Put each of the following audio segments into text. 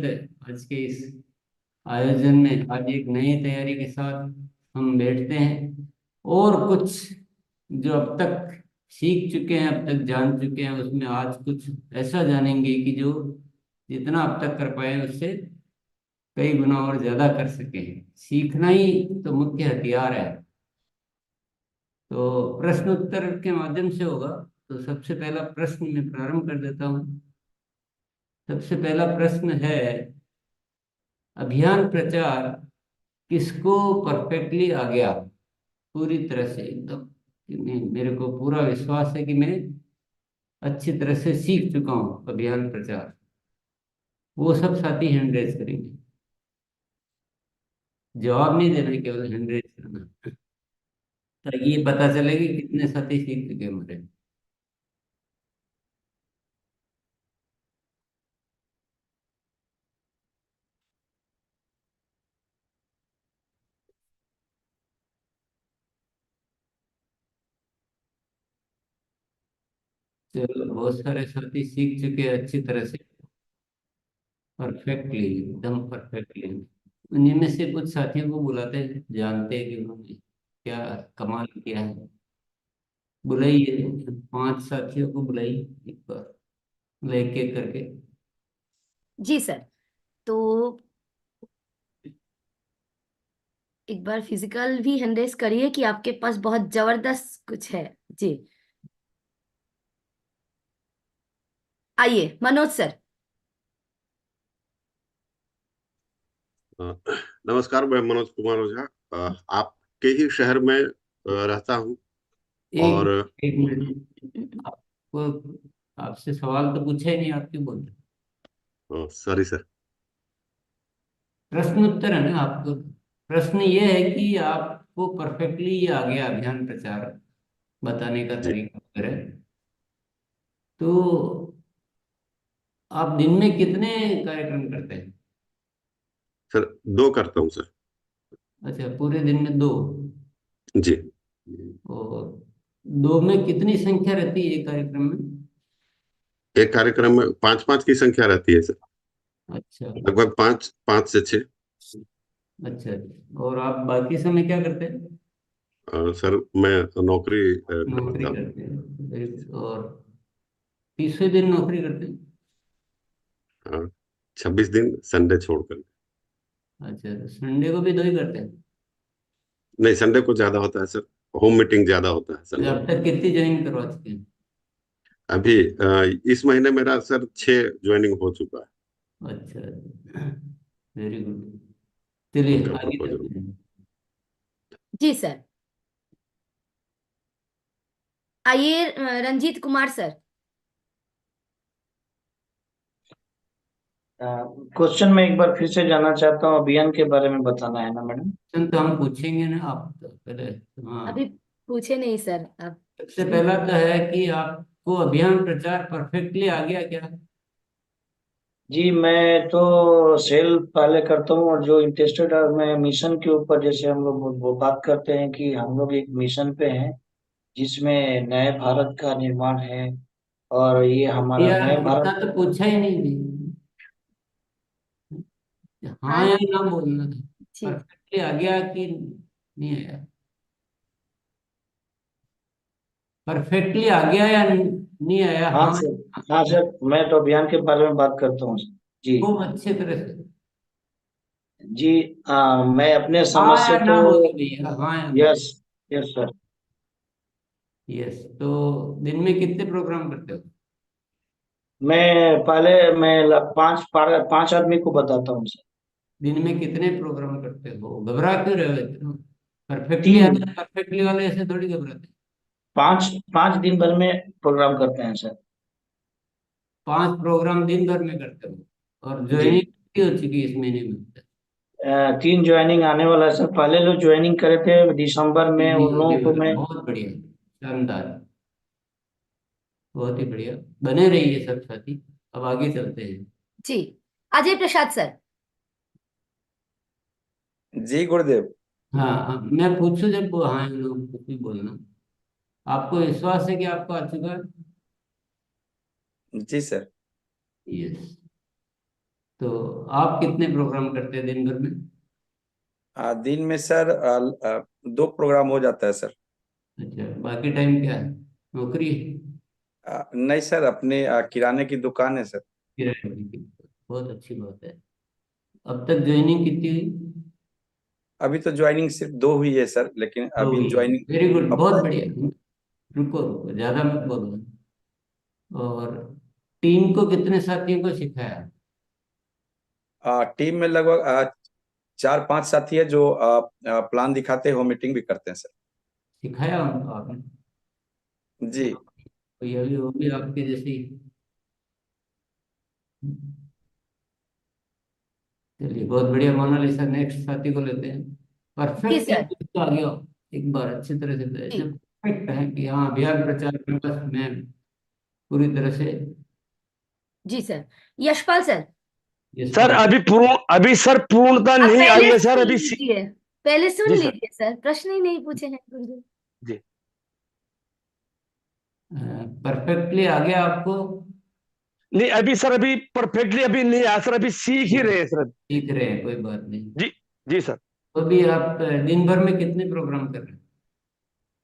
स्वागत है आज के इस आयोजन में। आज एक नई तैयारी के साथ हम बैठते हैं और कुछ जो अब तक सीख चुके हैं, अब तक जान चुके हैं, उसमें आज कुछ ऐसा जानेंगे कि जो जितना अब तक कर पाए उससे कई गुना और ज्यादा कर सके। सीखना ही तो मुख्य हथियार है। तो प्रश्न उत्तर के माध्यम से होगा। तो सबसे पहला प्रश्न मैं प्रारंभ कर देता हूँ। सबसे पहला प्रश्न है, अभियान प्रचार किसको परफेक्टली आ गया? पूरी तरह से एकदम कि मेरे को पूरा विश्वास है कि मैं अच्छी तरह से सीख चुका हूँ अभियान प्रचार। वो सब साथी हैंड रेज करेंगे। जवाब नहीं देना, केवल हैंड रेज करना, ताकि ये पता चले कि कितने साथी सीख चुके हैं हमारे। चलो, बहुत सारे साथी सीख चुके हैं अच्छी तरह से, परफेक्टली, एकदम परफेक्टली। उन्हीं में से कुछ साथियों को बुलाते हैं, जानते हैं कि उन्होंने क्या कमाल किया है। बुलाइए, 5 साथियों को बुलाइए एक बार, मतलब एक एक करके। जी सर। तो एक बार फिजिकल भी हैंडरेस करिए कि आपके पास बहुत जबरदस्त कुछ है। जी, आइए मनोज सर। अ, नमस्कार, मैं मनोज कुमार ओझा आपके ही शहर में रहता हूँ। और एक एक मिनट, आपको आपसे सवाल तो पूछा ही नहीं, आप क्यों बोल रहे? Sorry sir. प्रश्न उत्तर है ना आपको। प्रश्न ये है कि आपको परफेक्टली ये आ गया अभियान प्रचार बताने का जी तरीका वगैरह। तो आप दिन में कितने कार्यक्रम करते हैं? सर, 2 करता हूँ सर। अच्छा, पूरे दिन में 2। जी। और 2 में कितनी संख्या रहती है एक कार्यक्रम में? एक कार्यक्रम में 5-5 की संख्या रहती है सर। अच्छा लगभग 5 से 6। अच्छा। और आप बाकी समय क्या करते हैं? सर, मैं नौकरी नौकरी करता हूँ। करते हैं, very good। और 30वें दिन नौकरी करते हैं? 26 दिन संडे छोड़कर। अच्छा, तो संडे को भी 2 ही करते हैं? नहीं, संडे को ज्यादा होता है सर। होम मीटिंग ज्यादा होता है तो संडे अब को। तक कितनी ज्वाइन करवा चुके हैं? अभी इस महीने मेरा सर 6 ज्वाइनिंग हो चुका है। अच्छा, वेरी गुड। चलिए उनका आगे प्रपोजल। चलते हैं। जी सर। आइए रंजीत कुमार सर। क्वेश्चन में एक बार फिर से जानना चाहता हूँ, अभियान के बारे में बताना है ना मैडम? तो हम पूछेंगे ना, आप तो पहले। अभी हाँ, पूछे नहीं सर आप। सबसे पहला तो है कि आपको अभियान प्रचार परफेक्टली आ गया क्या? जी, मैं तो सेल पहले करता हूँ, और जो इंटरेस्टेड है मैं मिशन के ऊपर, जैसे हम लोग वो बात करते हैं कि हम लोग एक मिशन पे हैं जिसमें नए भारत का निर्माण है। और ये हमारा यार, नए इतना भारत। तो पूछा ही नहीं थी। हाँ हाँ या ना बोलना था। जी। परफेक्टली आ गया कि नहीं आया? परफेक्टली आ गया या नहीं आया? हाँ हाँ। सर। हाँ सर, मैं तो अभियान के बारे में बात करता हूँ जी। खूब अच्छे तरह से। जी, मैं अपने समझ हाँ से या तो। ना बोलिए भैया, हाँ या ना। यस। Yes sir. यस। तो दिन में कितने प्रोग्राम करते हो? मैं 5 आदमी को बताता हूँ सर। दिन में कितने प्रोग्राम करते हो? घबरा क्यों रहे हो इतना? परफेक्टली 3। आते, परफेक्टली वाले ऐसे थोड़ी घबराते। 5 5 दिन भर में प्रोग्राम करते हैं सर। 5 प्रोग्राम दिन भर में करते हो? और जी। ज्वाइनिंग कितनी हो चुकी है इस महीने में? 3 ज्वाइनिंग आने वाला है सर। पहले जो ज्वाइनिंग करे थे दिसंबर में, जी, उन लोगों को मैं। बहुत बढ़िया, शानदार, बहुत ही बढ़िया। बने रहिए सब साथी। अब आगे चलते हैं। जी, अजय प्रसाद सर। जी गुरुदेव। हाँ हाँ, मैं पूछूं जब हाँ लोग कुछ भी बोलना। आपको विश्वास है कि आपको आ चुका है? जी सर। यस। तो आप कितने प्रोग्राम करते हैं दिन भर में? दिन में सर 2 प्रोग्राम हो जाता है सर। अच्छा, बाकी टाइम क्या है, नौकरी है? नहीं सर, अपने किराने की दुकान है सर। किराए की? बहुत अच्छी बात है। अब तक ज्वाइनिंग कितनी हुई? अभी तो ज्वाइनिंग सिर्फ 2 हुई है सर, लेकिन दो अभी हुई? ज्वाइनिंग वेरी गुड, बहुत अप्लाई। बढ़िया। रुको रुको, ज्यादा मत बोलो। और टीम को कितने साथियों को सिखाया? टीम में लगभग 4-5 साथी है जो प्लान दिखाते हो, मीटिंग भी करते हैं सर। सिखाया उनको आपने? जी। कोई अभी वो भी आपके जैसे ही? चलिए बहुत बढ़िया। मोनालिसा, नेक्स्ट साथी को लेते हैं। जी परफेक्ट सर। आ गया हो, एक बार अच्छी तरह से जी जब परफेक्ट है कि हाँ अभियान प्रचार में बस मैं पूरी तरह से। जी sir. Yashpal sir, sir Yashpal. अभी सर पूर्णता आप नहीं आई पहले है सर सुन अभी लीजिए, पहले सुन जी सर। लीजिए सर, प्रश्न ही नहीं पूछे हैं गुरुजी। जी। परफेक्टली आ गया आपको? नहीं अभी सर, अभी परफेक्टली अभी नहीं आया सर, अभी सीख ही रहे हैं सर। सीख रहे हैं, कोई बात नहीं। जी। जी सर। तो अभी आप दिन भर में कितने प्रोग्राम कर रहे हैं?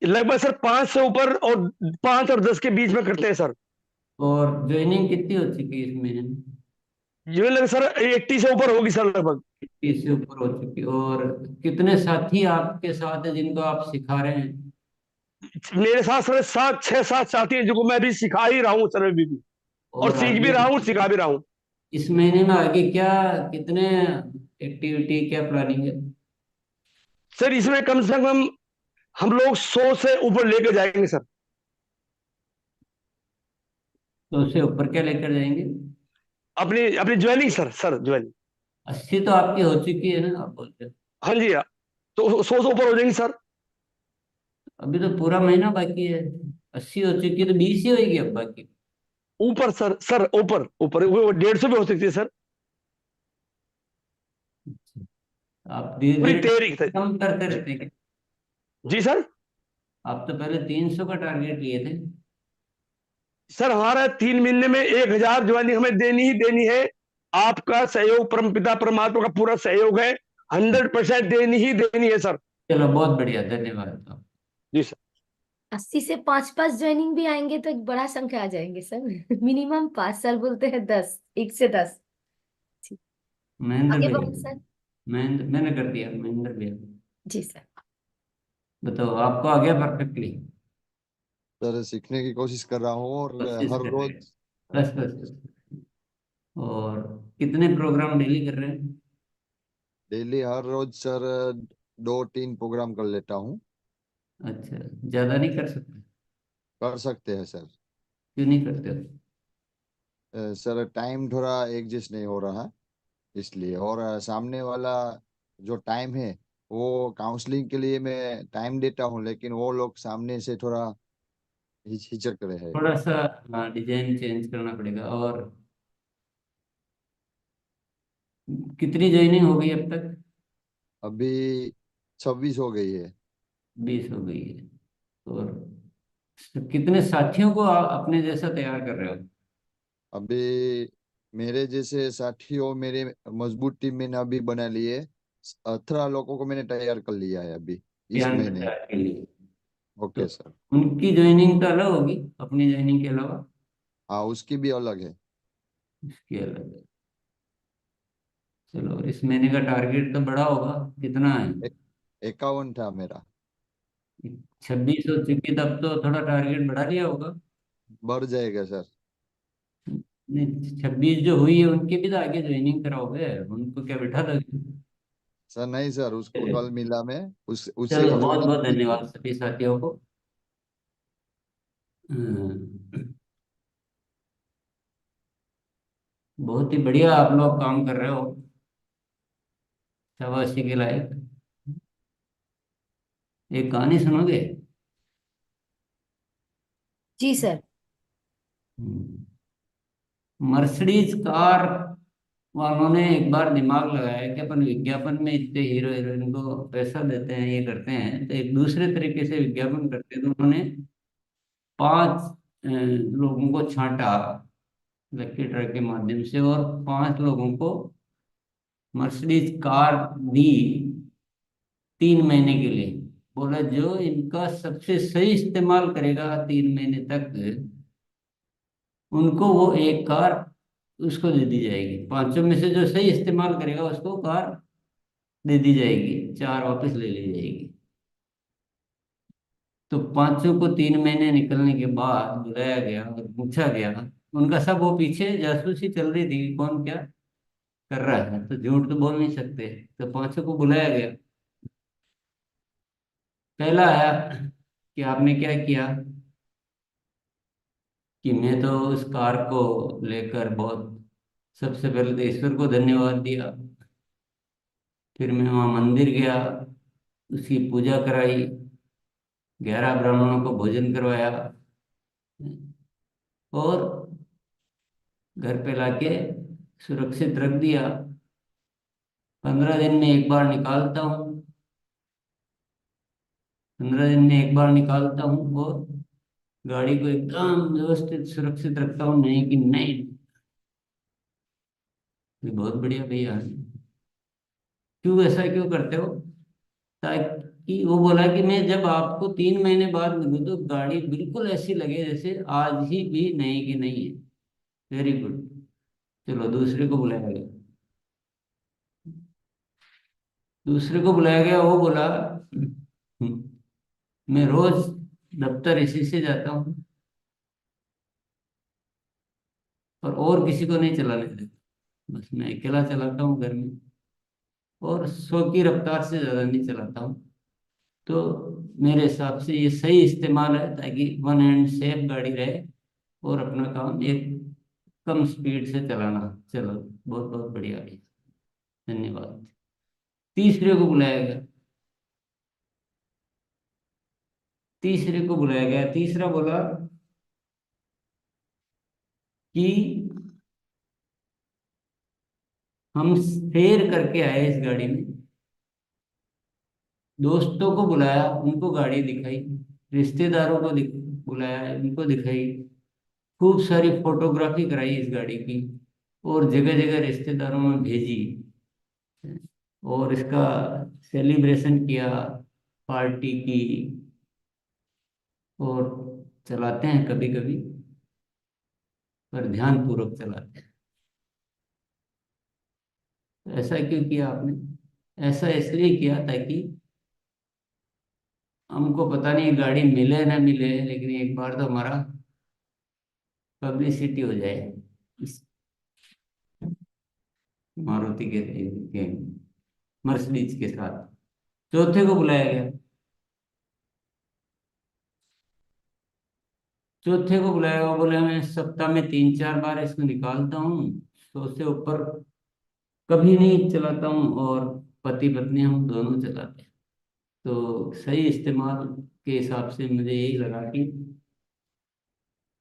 लगभग सर 5 से ऊपर, और 5 और 10 के बीच में करते हैं सर। और ज्वाइनिंग कितनी हो चुकी है इस महीने में? ये लग सर 80 से ऊपर होगी सर लगभग। 30 से ऊपर हो चुकी है। और कितने साथी आपके साथ हैं जिनको आप सिखा रहे हैं? मेरे साथ सर 6-7 साथी हैं जिनको मैं भी सिखा ही रहा हूँ सर अभी भी। और और सीख भी आगे रहा हूँ, सिखा भी रहा हूँ। इस महीने में आगे क्या, कितने एक्टिविटी, क्या प्लानिंग है? सर इसमें कम से कम हम लोग 100 से ऊपर लेकर जाएंगे सर। तो उससे ऊपर क्या लेकर जाएंगे? अपनी अपनी ज्वाइनिंग सर ज्वाइनिंग। 80 तो आपकी हो चुकी है ना, आप बोलते हैं। हाँ जी हाँ। तो 100 से ऊपर हो जाएंगे सर। अभी तो पूरा महीना बाकी है। 80 हो चुकी है तो 20 ही होगी अब बाकी। ऊपर सर ऊपर ऊपर वो 150 भी हो सकती है सर। आप धीरे पूरी धीरे तैयारी सर। कम करते रहते हैं। जी सर। आप तो पहले 300 का टारगेट लिए थे। सर हमारा 3 महीने में 1000 ज्वाइनिंग हमें देनी ही देनी है। आपका सहयोग, परमपिता परमात्मा का पूरा सहयोग है। 100% देनी ही देनी है सर। चलो बहुत बढ़िया, धन्यवाद आप। जी सर। 80 से 5-5 ज्वाइनिंग भी आएंगे तो एक बड़ा संख्या आ जाएंगे सर। मिनिमम 5, सर बोलते हैं 10, 1 से 10। महेंद्र आगे बढ़ो भैया। सर। मैंने कर दिया, महेंद्र भैया। जी सर। बताओ, आपको आ गया परफेक्टली? सर सीखने की कोशिश कर रहा हूँ और कोशिश हर कर रहे हैं। रोज बस। और कितने प्रोग्राम डेली कर रहे हैं? डेली हर रोज सर 2-3 प्रोग्राम कर लेता हूँ। अच्छा, ज्यादा नहीं कर सकते? कर सकते हैं सर। क्यों नहीं करते हो? सर टाइम थोड़ा एडजस्ट नहीं हो रहा इसलिए। और सामने वाला जो टाइम है वो काउंसलिंग के लिए मैं टाइम देता हूँ, लेकिन वो लोग सामने से थोड़ा हिचक रहे हैं। थोड़ा सा डिजाइन चेंज करना पड़ेगा। और कितनी ज्वाइनिंग हो गई अब तक? अभी 26 हो गई है। 20 हो गई है। और कितने साथियों को अपने जैसा तैयार कर रहे हो? अभी मेरे जैसे साथियों मेरे मजबूत टीम मैंने अभी बना लिए। 18 लोगों को मैंने तैयार कर लिया है अभी इस ज्ञान महीने। प्रचार के लिए? तो ओके सर। उनकी ज्वाइनिंग तो अलग होगी अपनी ज्वाइनिंग के अलावा? हाँ उसकी भी अलग है। उसकी अलग है। चलो, इस महीने का टारगेट तो बड़ा होगा, कितना है? 51 था मेरा। 26 हो चुकी, तब तो थोड़ा टारगेट बढ़ा लिया होगा। बढ़ जाएगा सर। नहीं, 26 जो हुई है उनकी भी तो आगे ज्वाइनिंग कराओगे, उनको क्या बिठा दोगे? सर नहीं सर, उसको कल मिला मैं उससे चलो ही बहुत बहुत ज्वाइनिंग। धन्यवाद सभी साथियों को। हम्म, बहुत ही बढ़िया आप लोग काम कर रहे हो, शाबाशी के लायक। एक कहानी सुनोगे? जी सर। मर्सिडीज कार वालों ने एक बार दिमाग लगाया कि अपन विज्ञापन में इतने हीरो हीरोइन को पैसा देते हैं, ये करते हैं, तो एक दूसरे तरीके से विज्ञापन करते हैं। तो उन्होंने 5 लोगों को छांटा लकी ड्रा के माध्यम से, और 5 लोगों को मर्सिडीज कार दी 3 महीने के लिए। बोला जो इनका सबसे सही इस्तेमाल करेगा 3 महीने तक, उनको वो एक कार उसको दे दी जाएगी। 500 में से जो सही इस्तेमाल करेगा उसको कार दे दी जाएगी, 4 वापस ले ली जाएगी। तो 500 को 3 महीने निकलने के बाद बुलाया गया और पूछा गया। उनका सब वो पीछे जासूसी चल रही थी कि कौन क्या कर रहा है, तो झूठ तो बोल नहीं सकते। तो 500 को बुलाया गया। पहला आया कि आपने क्या किया, कि मैं तो उस कार को लेकर बहुत, सबसे पहले तो ईश्वर को धन्यवाद दिया, फिर मैं वहाँ मंदिर गया, उसकी पूजा कराई, 11 ब्राह्मणों को भोजन करवाया, और घर पे लाके सुरक्षित रख दिया। 15 दिन में एक बार निकालता हूँ, 15 दिन में एक बार निकालता हूँ, और गाड़ी को एकदम व्यवस्थित सुरक्षित रखता हूँ, नहीं कि नहीं। ये बहुत बढ़िया भैया। क्यों ऐसा क्यों करते हो? ताकि वो बोला कि मैं जब आपको 3 महीने बाद मिलूँ तो गाड़ी बिल्कुल ऐसी लगे जैसे आज ही भी नई की नहीं है। Very good. चलो दूसरे को बुलाया गया। दूसरे को बुलाया गया, वो बोला मैं रोज दफ्तर इसी से जाता हूँ और किसी को नहीं चलाने देता, बस मैं अकेला चलाता हूँ घर में, और 100 की रफ्तार से ज़्यादा नहीं चलाता हूँ। तो मेरे हिसाब से ये सही इस्तेमाल है, ताकि वन हैंड सेफ गाड़ी रहे और अपना काम एक कम स्पीड से चलाना। चलो बहुत बहुत बढ़िया भैया, धन्यवाद। तीसरे को बुलाया गया। तीसरे को बुलाया गया। तीसरा बोला कि हम सैर करके आए इस गाड़ी में, दोस्तों को बुलाया, उनको गाड़ी दिखाई, रिश्तेदारों को बुलाया, उनको दिखाई, खूब सारी फोटोग्राफी कराई इस गाड़ी की, और जगह जगह रिश्तेदारों में भेजी, और इसका सेलिब्रेशन किया, पार्टी की, और चलाते हैं कभी कभी, पर ध्यान पूर्वक चलाते हैं। ऐसा क्यों किया आपने? ऐसा इसलिए किया ताकि हमको पता नहीं गाड़ी मिले ना मिले, लेकिन एक बार तो हमारा पब्लिसिटी हो जाए इस मारुति के मर्सिडीज के साथ। चौथे को बुलाया गया। चौथे को बुलाया, वो बोले मैं सप्ताह में 3-4 बार इसको निकालता हूँ, 100 से ऊपर कभी नहीं चलाता हूँ, और पति पत्नी हम दोनों चलाते हैं। तो सही इस्तेमाल के हिसाब से मुझे यही लगा कि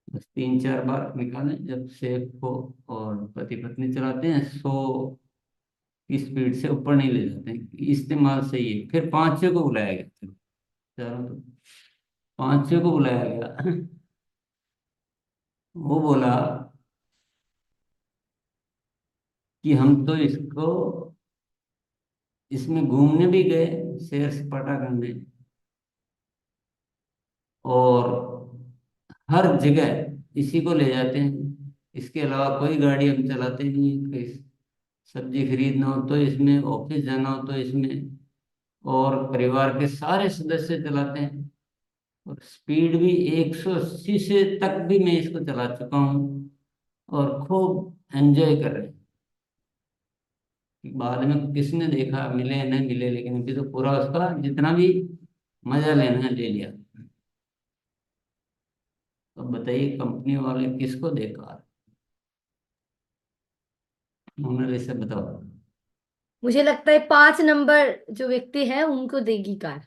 बस 3-4 बार निकालें जब सेफ हो, और पति पत्नी चलाते हैं 100 की स्पीड से ऊपर नहीं ले जाते हैं, इस्तेमाल सही है। फिर 5 को बुलाया गया। चलो चारों तो 5 को बुलाया गया। वो बोला कि हम तो इसको, इसमें घूमने भी गए, सैर सपाटा करने, और हर जगह इसी को ले जाते हैं, इसके अलावा कोई गाड़ी हम चलाते नहीं हैं। कोई सब्जी खरीदना हो तो इसमें, ऑफिस जाना हो तो इसमें, और परिवार के सारे सदस्य चलाते हैं, और स्पीड भी 180 से तक भी मैं इसको चला चुका हूँ, और खूब एंजॉय कर रहे हैं। बाद में किसने देखा, मिले नहीं मिले, लेकिन अभी तो पूरा उसका जितना भी मजा लेना है ले लिया। तो बताइए कंपनी वाले किसको देखा? मोनालिसा बताओ। मुझे लगता है 5 नंबर जो व्यक्ति है उनको देगी कार।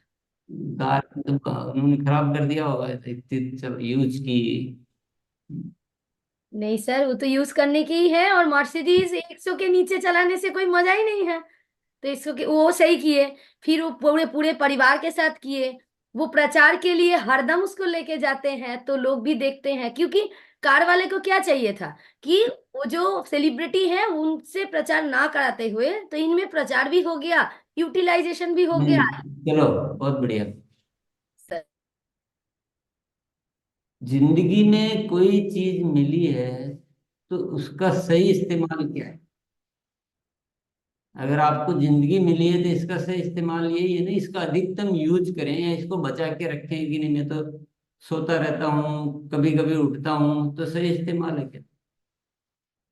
कार तो उन्होंने खराब कर दिया होगा, इतनी चलो यूज की। नहीं सर, वो तो यूज करने की ही है, और मर्सिडीज 100 के नीचे चलाने से कोई मजा ही नहीं है। तो 100 के वो सही किए। फिर वो पूरे पूरे परिवार के साथ किए। वो प्रचार के लिए हरदम उसको लेके जाते हैं, तो लोग भी देखते हैं, क्योंकि कार वाले को क्या चाहिए था कि वो जो सेलिब्रिटी है उनसे प्रचार ना कराते हुए तो इनमें प्रचार भी हो गया, यूटिलाइजेशन भी हो गया। चलो बहुत बढ़िया। सर, जिंदगी में कोई चीज मिली है तो उसका सही इस्तेमाल क्या है? अगर आपको जिंदगी मिली है तो इसका सही इस्तेमाल यही है ना, इसका अधिकतम यूज करें या इसको बचा के रखें कि नहीं। मैं तो सोता रहता हूँ, कभी कभी उठता हूँ, तो सही इस्तेमाल है क्या?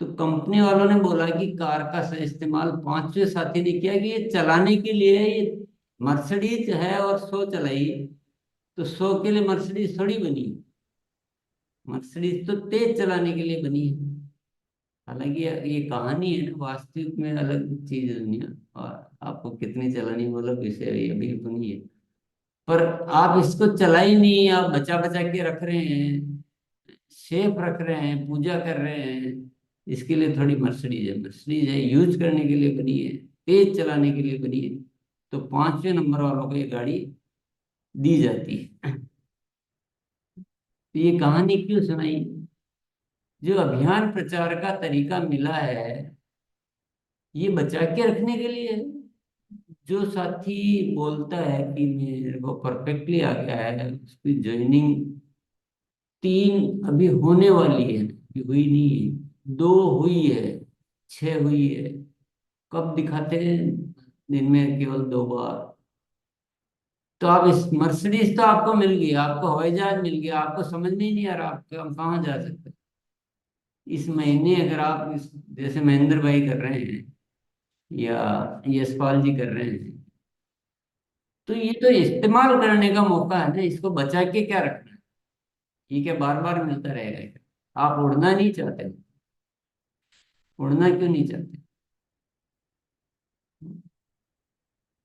तो कंपनी वालों ने बोला कि कार का सही इस्तेमाल, पांचवें साथी ने किया कि ये चलाने के लिए है, ये मर्सिडीज है और 100 चलाई, तो 100 के लिए मर्सिडीज थोड़ी बनी है। मर्सिडीज तो तेज चलाने के लिए बनी है। हालांकि ये कहानी है ना, वास्तविक में अलग चीज है दुनिया। और आपको कितनी चलानी वो अलग विषय है, अभी नहीं है। पर आप इसको चला ही नहीं, आप बचा बचा के रख रहे हैं, सेफ रख रहे हैं, पूजा कर रहे हैं। इसके लिए थोड़ी मर्सिडीज है। मर्सिडीज है, यूज करने के लिए बनी है, तेज चलाने के लिए बनी है। तो पांचवें नंबर वालों को ये गाड़ी दी जाती है। तो ये कहानी क्यों सुनाई? जो अभियान प्रचार का तरीका मिला है ये बचा के रखने के लिए है। जो साथी बोलता है कि मेरे को परफेक्टली आ गया है, उसकी ज्वाइनिंग 3 अभी होने वाली है, अभी हुई नहीं है, 2 हुई है, 6 हुई है। कब दिखाते हैं? दिन में केवल 2 बार। तो आप इस मर्सिडीज तो आपको मिल गई, आपको हवाई जहाज मिल गया, आपको समझ में ही नहीं आ रहा आप कहाँ जा सकते हैं। इस महीने अगर आप जैसे महेंद्र भाई कर रहे हैं या यशपाल जी कर रहे हैं, तो ये तो इस्तेमाल करने का मौका है ना, इसको बचा के क्या रखना है? ये क्या बार बार मिलता रहेगा क्या? आप उड़ना नहीं चाहते? उड़ना क्यों नहीं चाहते?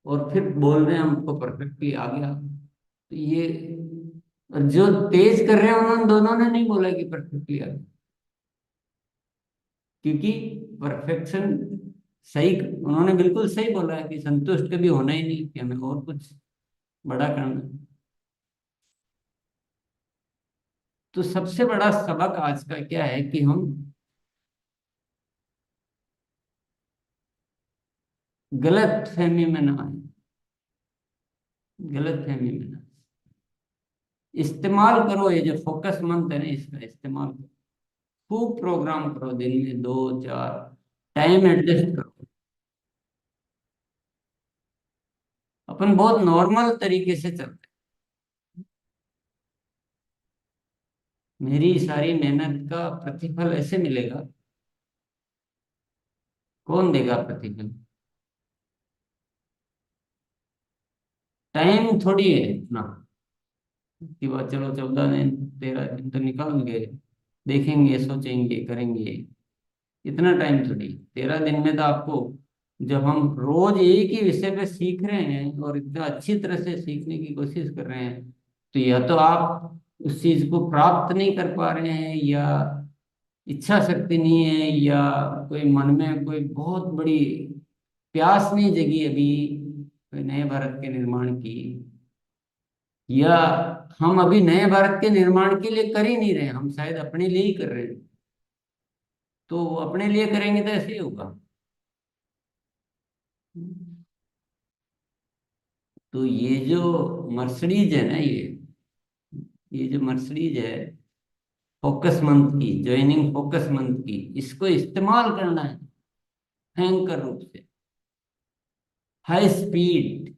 और फिर बोल रहे हैं हमको परफेक्टली आ गया। तो ये, और जो तेज कर रहे हैं उन्होंने दोनों ने नहीं बोला कि परफेक्टली आ गया, क्योंकि परफेक्शन सही, उन्होंने बिल्कुल सही बोला है कि संतुष्ट कभी होना ही नहीं, कि हमें और कुछ बड़ा करना है। तो सबसे बड़ा सबक आज का क्या है कि हम गलत फहमी में ना आए। गलत फहमी में ना आए। इस्तेमाल करो, ये जो फोकस मंथ है ना, इसका इस्तेमाल करो। खूब प्रोग्राम करो, दिन में 2 4 टाइम एडजस्ट करो। अपन बहुत नॉर्मल तरीके से चलते हैं। मेरी सारी मेहनत का प्रतिफल ऐसे मिलेगा, कौन देगा प्रतिफल? टाइम थोड़ी है इतना कि बात, चलो 14 दिन 13 दिन तो निकाल गए, देखेंगे, सोचेंगे, करेंगे। इतना टाइम थोड़ी। 13 दिन में तो आपको, जब हम रोज एक ही विषय पे सीख रहे हैं और इतना अच्छी तरह से सीखने की कोशिश कर रहे हैं, तो या तो आप उस चीज को प्राप्त नहीं कर पा रहे हैं, या इच्छा शक्ति नहीं है, या कोई मन में कोई बहुत बड़ी प्यास नहीं जगी अभी कोई नए भारत के निर्माण की, या हम अभी नए भारत के निर्माण के लिए कर ही नहीं रहे, हम शायद अपने लिए ही कर रहे हैं। तो अपने लिए करेंगे तो ऐसे ही होगा। तो ये जो मर्सिडीज है ना, ये जो मर्सिडीज है फोकस मंथ की, ज्वाइनिंग फोकस मंथ की, इसको इस्तेमाल करना है भयंकर रूप से, हाई स्पीड,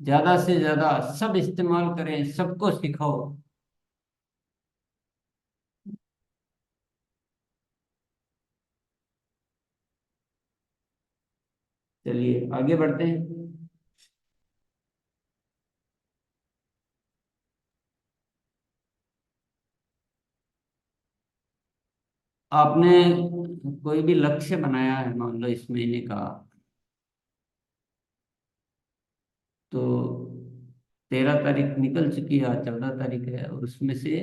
ज्यादा से ज्यादा सब इस्तेमाल करें, सबको सिखाओ। चलिए आगे बढ़ते हैं। आपने कोई भी लक्ष्य बनाया है, मान लो इस महीने का, तो 13 तारीख निकल चुकी है, आज 14 तारीख है, और उसमें से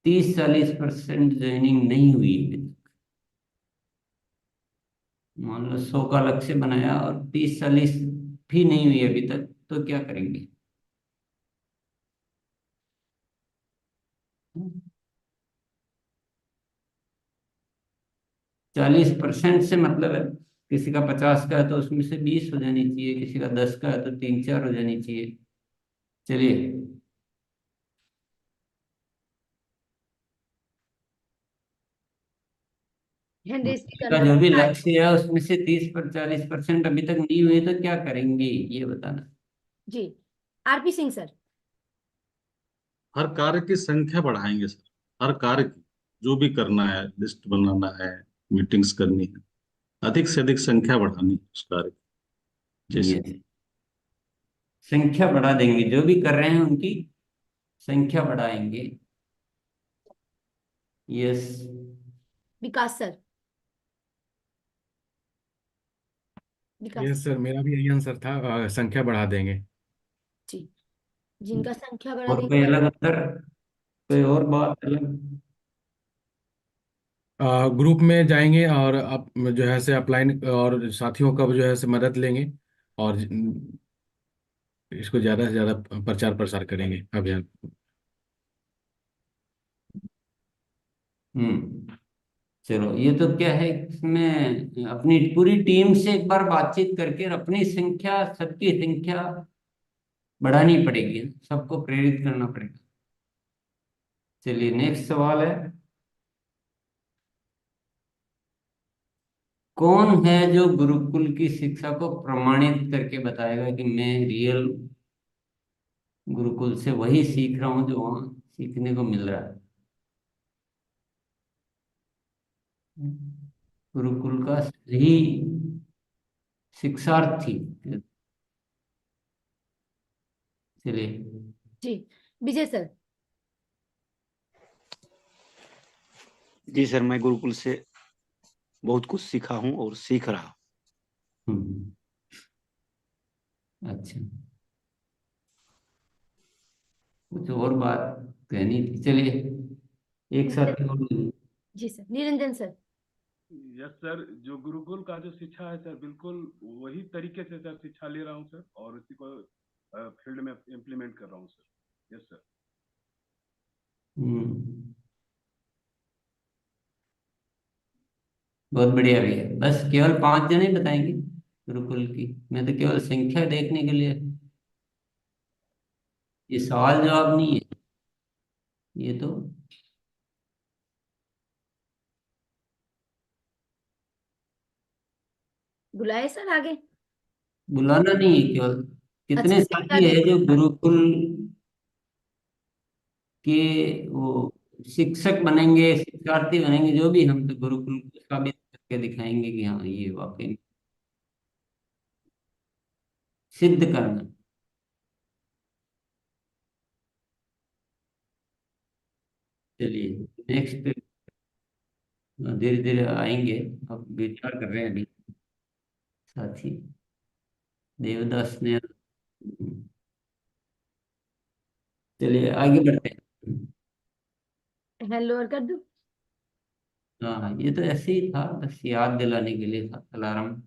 30 40% ज्वाइनिंग नहीं हुई अभी तक। मान लो 100 का लक्ष्य बनाया और 30 40 भी नहीं हुई अभी तक, तो क्या करेंगे? 40% से मतलब है, किसी का 50 का है तो उसमें से 20 हो जानी चाहिए, किसी का 10 का है तो 3-4 हो जानी चाहिए। चलिए, हैंड रेस भी का करना जो भी पड़ता है। लक्ष्य है उसमें से 30 पर 40% अभी तक नहीं हुए तो क्या करेंगे, ये बताना। जी, आरपी सिंह सर। हर कार्य की संख्या बढ़ाएंगे सर। हर कार्य की, जो भी करना है, लिस्ट बनाना है, मीटिंग्स करनी है, अधिक से अधिक संख्या बढ़ानी है उस कार्य की। ये जैसे संख्या बढ़ा देंगे, जो भी कर रहे हैं उनकी संख्या बढ़ाएंगे। यस। विकास सर। विकास यस सर, मेरा भी यही आंसर था, संख्या बढ़ा देंगे। जी, जिनका संख्या बढ़ा और कोई देंगे। अलग उत्तर, कोई और बात अलग? ग्रुप में जाएंगे और आप जो है से अपलाइन और साथियों का जो है से मदद लेंगे, और इसको ज्यादा से ज्यादा प्रचार प्रसार करेंगे अभियान। चलो, ये तो क्या है, इसमें अपनी पूरी टीम से एक बार बातचीत करके और अपनी संख्या, सबकी संख्या बढ़ानी पड़ेगी, सबको प्रेरित करना पड़ेगा। चलिए, नेक्स्ट सवाल है, कौन है जो गुरुकुल की शिक्षा को प्रमाणित करके बताएगा कि मैं रियल गुरुकुल से वही सीख रहा हूँ जो वहां सीखने को मिल रहा है? गुरुकुल का सही शिक्षार्थी। चलिए। जी, विजय सर। जी सर, मैं गुरुकुल से बहुत कुछ सीखा हूँ और सीख रहा हूँ। हम्म, अच्छा, कुछ और बात कहनी थी? चलिए, एक साथ ही और। जी sir, Niranjan sir. Yes sir, जो गुरुकुल का जो शिक्षा है सर, बिल्कुल वही तरीके से सर शिक्षा ले रहा हूँ सर, और उसी को फील्ड में इम्प्लीमेंट कर रहा हूँ सर। Yes sir. हम्म, बहुत बढ़िया भैया, बस केवल 5 जने बताएंगे गुरुकुल की, मैं तो केवल संख्या देखने के लिए, ये सवाल जवाब नहीं है ये तो। बुलाए सर आगे। बुलाना नहीं है, केवल अच्छा, कितने संख्या साथी है देखना जो है। गुरुकुल के वो शिक्षक बनेंगे, शिक्षार्थी बनेंगे, जो भी, हम तो गुरुकुल को साबित करके दिखाएंगे कि हाँ ये वाकई में सिद्ध करना। चलिए, नेक्स्ट, धीरे धीरे आएंगे, अब विचार कर रहे हैं अभी साथी, देवदास ने। चलिए, आगे बढ़ते हैं। हेलो और कर दो। हाँ, ये तो ऐसे ही था, बस याद दिलाने के लिए था, अलार्म।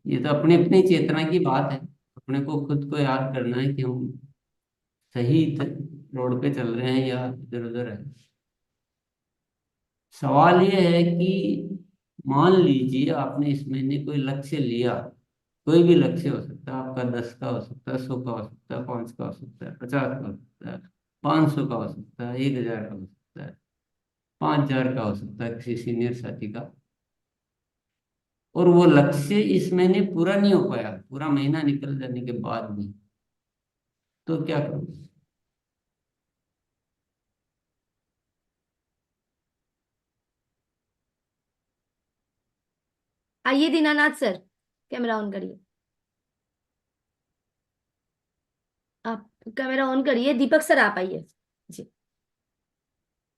ये तो अपनी अपनी चेतना की बात है, अपने को खुद को याद करना है कि हम सही रोड पे चल रहे हैं या इधर उधर है। सवाल ये है कि मान लीजिए आपने इस महीने कोई लक्ष्य लिया, कोई भी लक्ष्य हो सकता है आपका, 10 का हो सकता है, 100 का हो सकता है, 5 का हो सकता है, 50 का हो सकता है, 500 का हो सकता है, 1000 का हो सकता है, 5000 का हो सकता है किसी सीनियर साथी का, और वो लक्ष्य इस महीने पूरा नहीं हो पाया, पूरा महीना निकल जाने के बाद भी, तो क्या करूँ? आइए दीनानाथ सर, कैमरा ऑन करिए। आप कैमरा ऑन करिए। दीपक सर आप आइए। जी।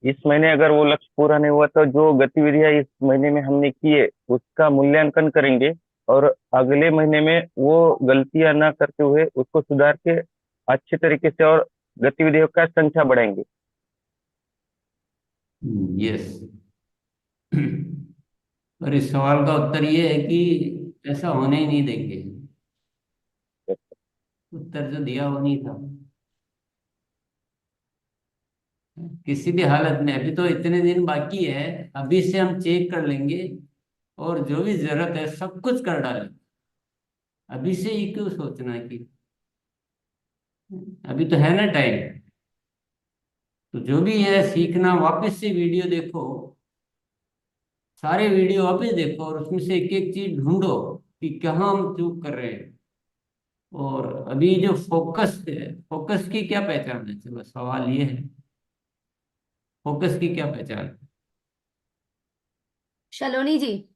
इस महीने अगर वो लक्ष्य पूरा नहीं हुआ तो जो गतिविधियां इस महीने में हमने किए उसका मूल्यांकन करेंगे, और अगले महीने में वो गलतियां ना करते हुए उसको सुधार के अच्छे तरीके से और गतिविधियों का संख्या बढ़ाएंगे। यस। और इस सवाल का उत्तर ये है कि ऐसा होने ही नहीं देंगे, उत्तर जो दिया वो नहीं था। किसी भी हालत में। अभी तो इतने दिन बाकी है, अभी से हम चेक कर लेंगे और जो भी जरूरत है सब कुछ कर डालेंगे। अभी से ही क्यों सोचना कि अभी तो है ना टाइम। तो जो भी है सीखना, वापस से वीडियो देखो, सारे वीडियो वापस देखो और उसमें से एक एक चीज ढूंढो कि कहाँ हम चूक कर रहे हैं। और अभी जो फोकस है, फोकस की क्या पहचान है? चलो सवाल ये है, फोकस की क्या पहचान है? सलोनी जी।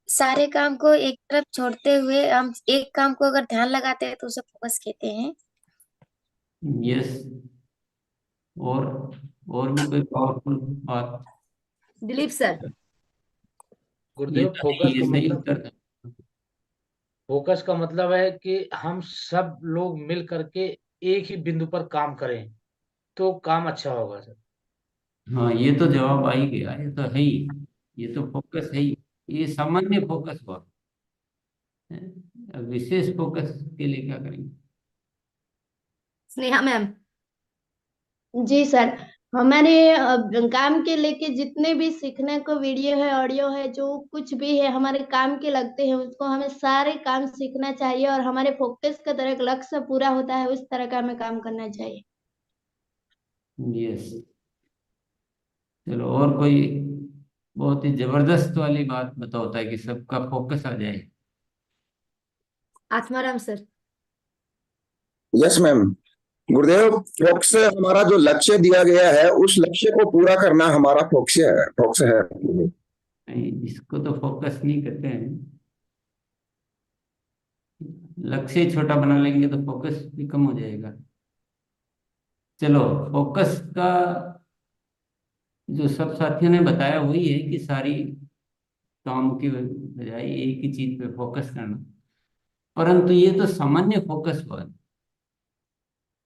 सारे काम को एक तरफ छोड़ते हुए हम एक काम को अगर ध्यान लगाते हैं तो उसे फोकस कहते हैं। यस। और और भी कोई पावरफुल बात? दिलीप सर। ये गुरुदेव, तो नहीं, ये सही उत्तर था। फोकस का मतलब है कि हम सब लोग मिल करके एक ही बिंदु पर काम करें तो काम अच्छा होगा सर। हाँ, ये तो जवाब आ ही गया, ये तो है ही। ये तो फोकस है ही। ये सामान्य फोकस हुआ है। अब विशेष फोकस के लिए क्या करेंगे? स्नेहा मैम। जी सर, हमारे काम के लेके जितने भी सीखने को वीडियो है, ऑडियो है, जो कुछ भी है हमारे काम के लगते हैं, उसको हमें सारे काम सीखना चाहिए और हमारे फोकस का तरह लक्ष्य पूरा होता है उस तरह का हमें काम करना चाहिए। यस। चलो, और कोई बहुत ही जबरदस्त वाली बात बताओ ताकि सबका फोकस आ जाए। आत्माराम सर। Yes ma'am. गुरुदेव, फोकस हमारा जो लक्ष्य दिया गया है उस लक्ष्य को पूरा करना हमारा फोकस है। नहीं, इसको तो फोकस नहीं कहते हैं। लक्ष्य ही छोटा बना लेंगे तो फोकस भी कम हो जाएगा। चलो, फोकस का जो सब साथियों ने बताया वही है कि सारी काम की बजाय एक ही चीज पे फोकस करना। परंतु ये तो सामान्य फोकस हुआ।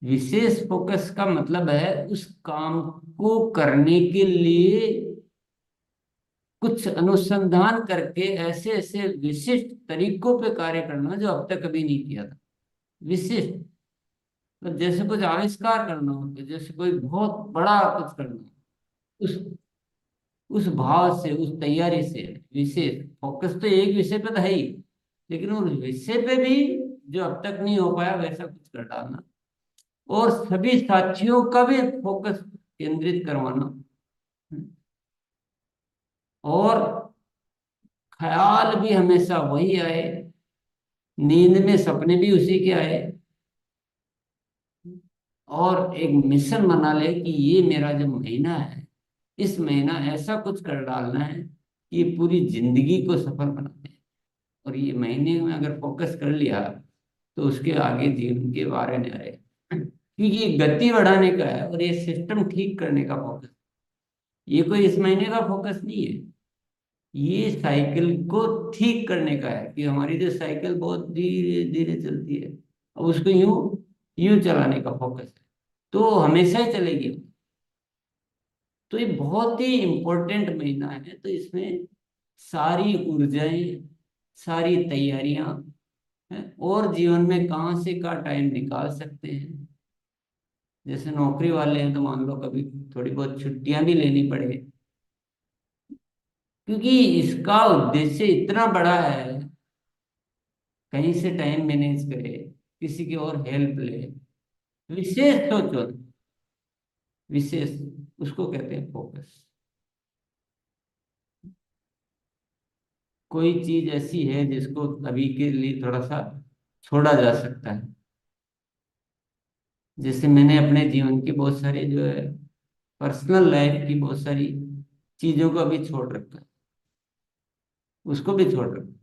विशेष फोकस का मतलब है उस काम को करने के लिए कुछ अनुसंधान करके ऐसे ऐसे विशिष्ट तरीकों पे कार्य करना जो अब तक कभी नहीं किया था। विशिष्ट, तो जैसे कुछ आविष्कार करना हो, तो जैसे कोई बहुत बड़ा कुछ करना हो, उस उस भाव से, उस तैयारी से। विशेष फोकस तो एक विषय पे तो है ही, लेकिन उस विषय पे भी जो अब तक नहीं हो पाया वैसा कुछ कर डालना। और सभी साथियों का भी फोकस केंद्रित करवाना। और ख्याल भी हमेशा वही आए, नींद में सपने भी उसी के आए। और एक मिशन बना ले कि ये मेरा जो महीना है, इस महीना ऐसा कुछ कर डालना है कि ये पूरी जिंदगी को सफल बना दे। और ये महीने में अगर फोकस कर लिया तो उसके आगे जीवन के बारे में रहे, क्योंकि ये गति बढ़ाने का है और ये सिस्टम ठीक करने का फोकस। ये कोई इस महीने का फोकस नहीं है, ये साइकिल को ठीक करने का है कि हमारी जो साइकिल बहुत धीरे धीरे चलती है, अब उसको यूं यूं चलाने का फोकस है, तो हमेशा ही चलेगी। तो ये बहुत ही इम्पोर्टेंट महीना है। तो इसमें सारी ऊर्जाएं, सारी तैयारियां हैं, और जीवन में कहाँ से का टाइम निकाल सकते हैं। जैसे नौकरी वाले हैं तो मान लो कभी थोड़ी बहुत छुट्टियां भी लेनी पड़े, क्योंकि इसका उद्देश्य इतना बड़ा है। कहीं से टाइम मैनेज करे, किसी की और हेल्प ले, विशेष सोचो। विशेष, उसको कहते हैं फोकस। कोई चीज ऐसी है जिसको अभी के लिए थोड़ा सा छोड़ा जा सकता है। जैसे मैंने अपने जीवन की बहुत सारी जो है पर्सनल लाइफ की बहुत सारी चीजों को अभी छोड़ रखा है, उसको भी छोड़ रखा है।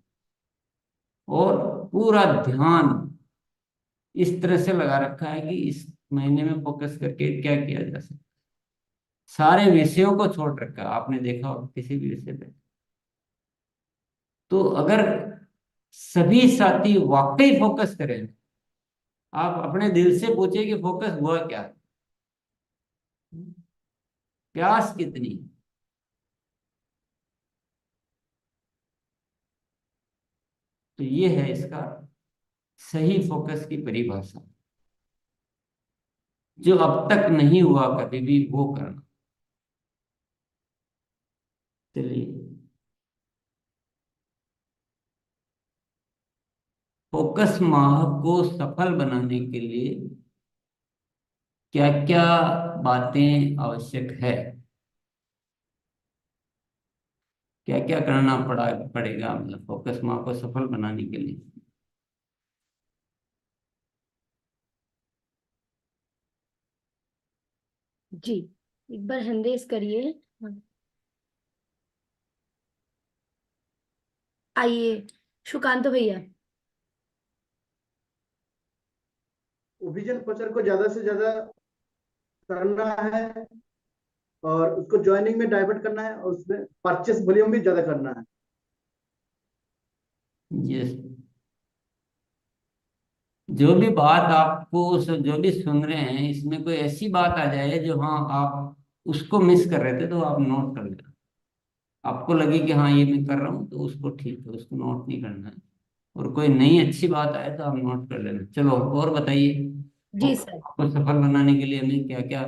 और पूरा ध्यान इस तरह से लगा रखा है कि इस महीने में फोकस करके क्या किया जा सकता है। सारे विषयों को छोड़ रखा है, आपने देखा हो किसी भी विषय पे। तो अगर सभी साथी वाकई फोकस करें, आप अपने दिल से पूछे कि फोकस हुआ क्या, प्यास कितनी, तो ये है इसका सही फोकस की परिभाषा। जो अब तक नहीं हुआ कभी भी वो करना। चलिए, फोकस माह को सफल बनाने के लिए क्या क्या बातें आवश्यक है, क्या क्या करना पड़ेगा, मतलब फोकस माह को सफल बनाने के लिए। जी, एक बार हैंड रेज करिए। हाँ। आइए सुकांत भैया। विजन प्रचार को ज्यादा से ज्यादा करना है और उसको ज्वाइनिंग में डाइवर्ट करना है और उसमें परचेस वॉल्यूम भी ज्यादा करना है। यस, जो भी बात आपको जो भी सुन रहे हैं, इसमें कोई ऐसी बात आ जाए जो हाँ आप उसको मिस कर रहे थे तो आप नोट कर लेना। आपको लगे कि हाँ ये मैं कर रहा हूँ तो उसको ठीक है, उसको नोट नहीं करना है। और कोई नई अच्छी बात आए तो आप नोट कर लेना। चलो और बताइए, जी सर। आपको सफल बनाने के लिए हमें क्या क्या,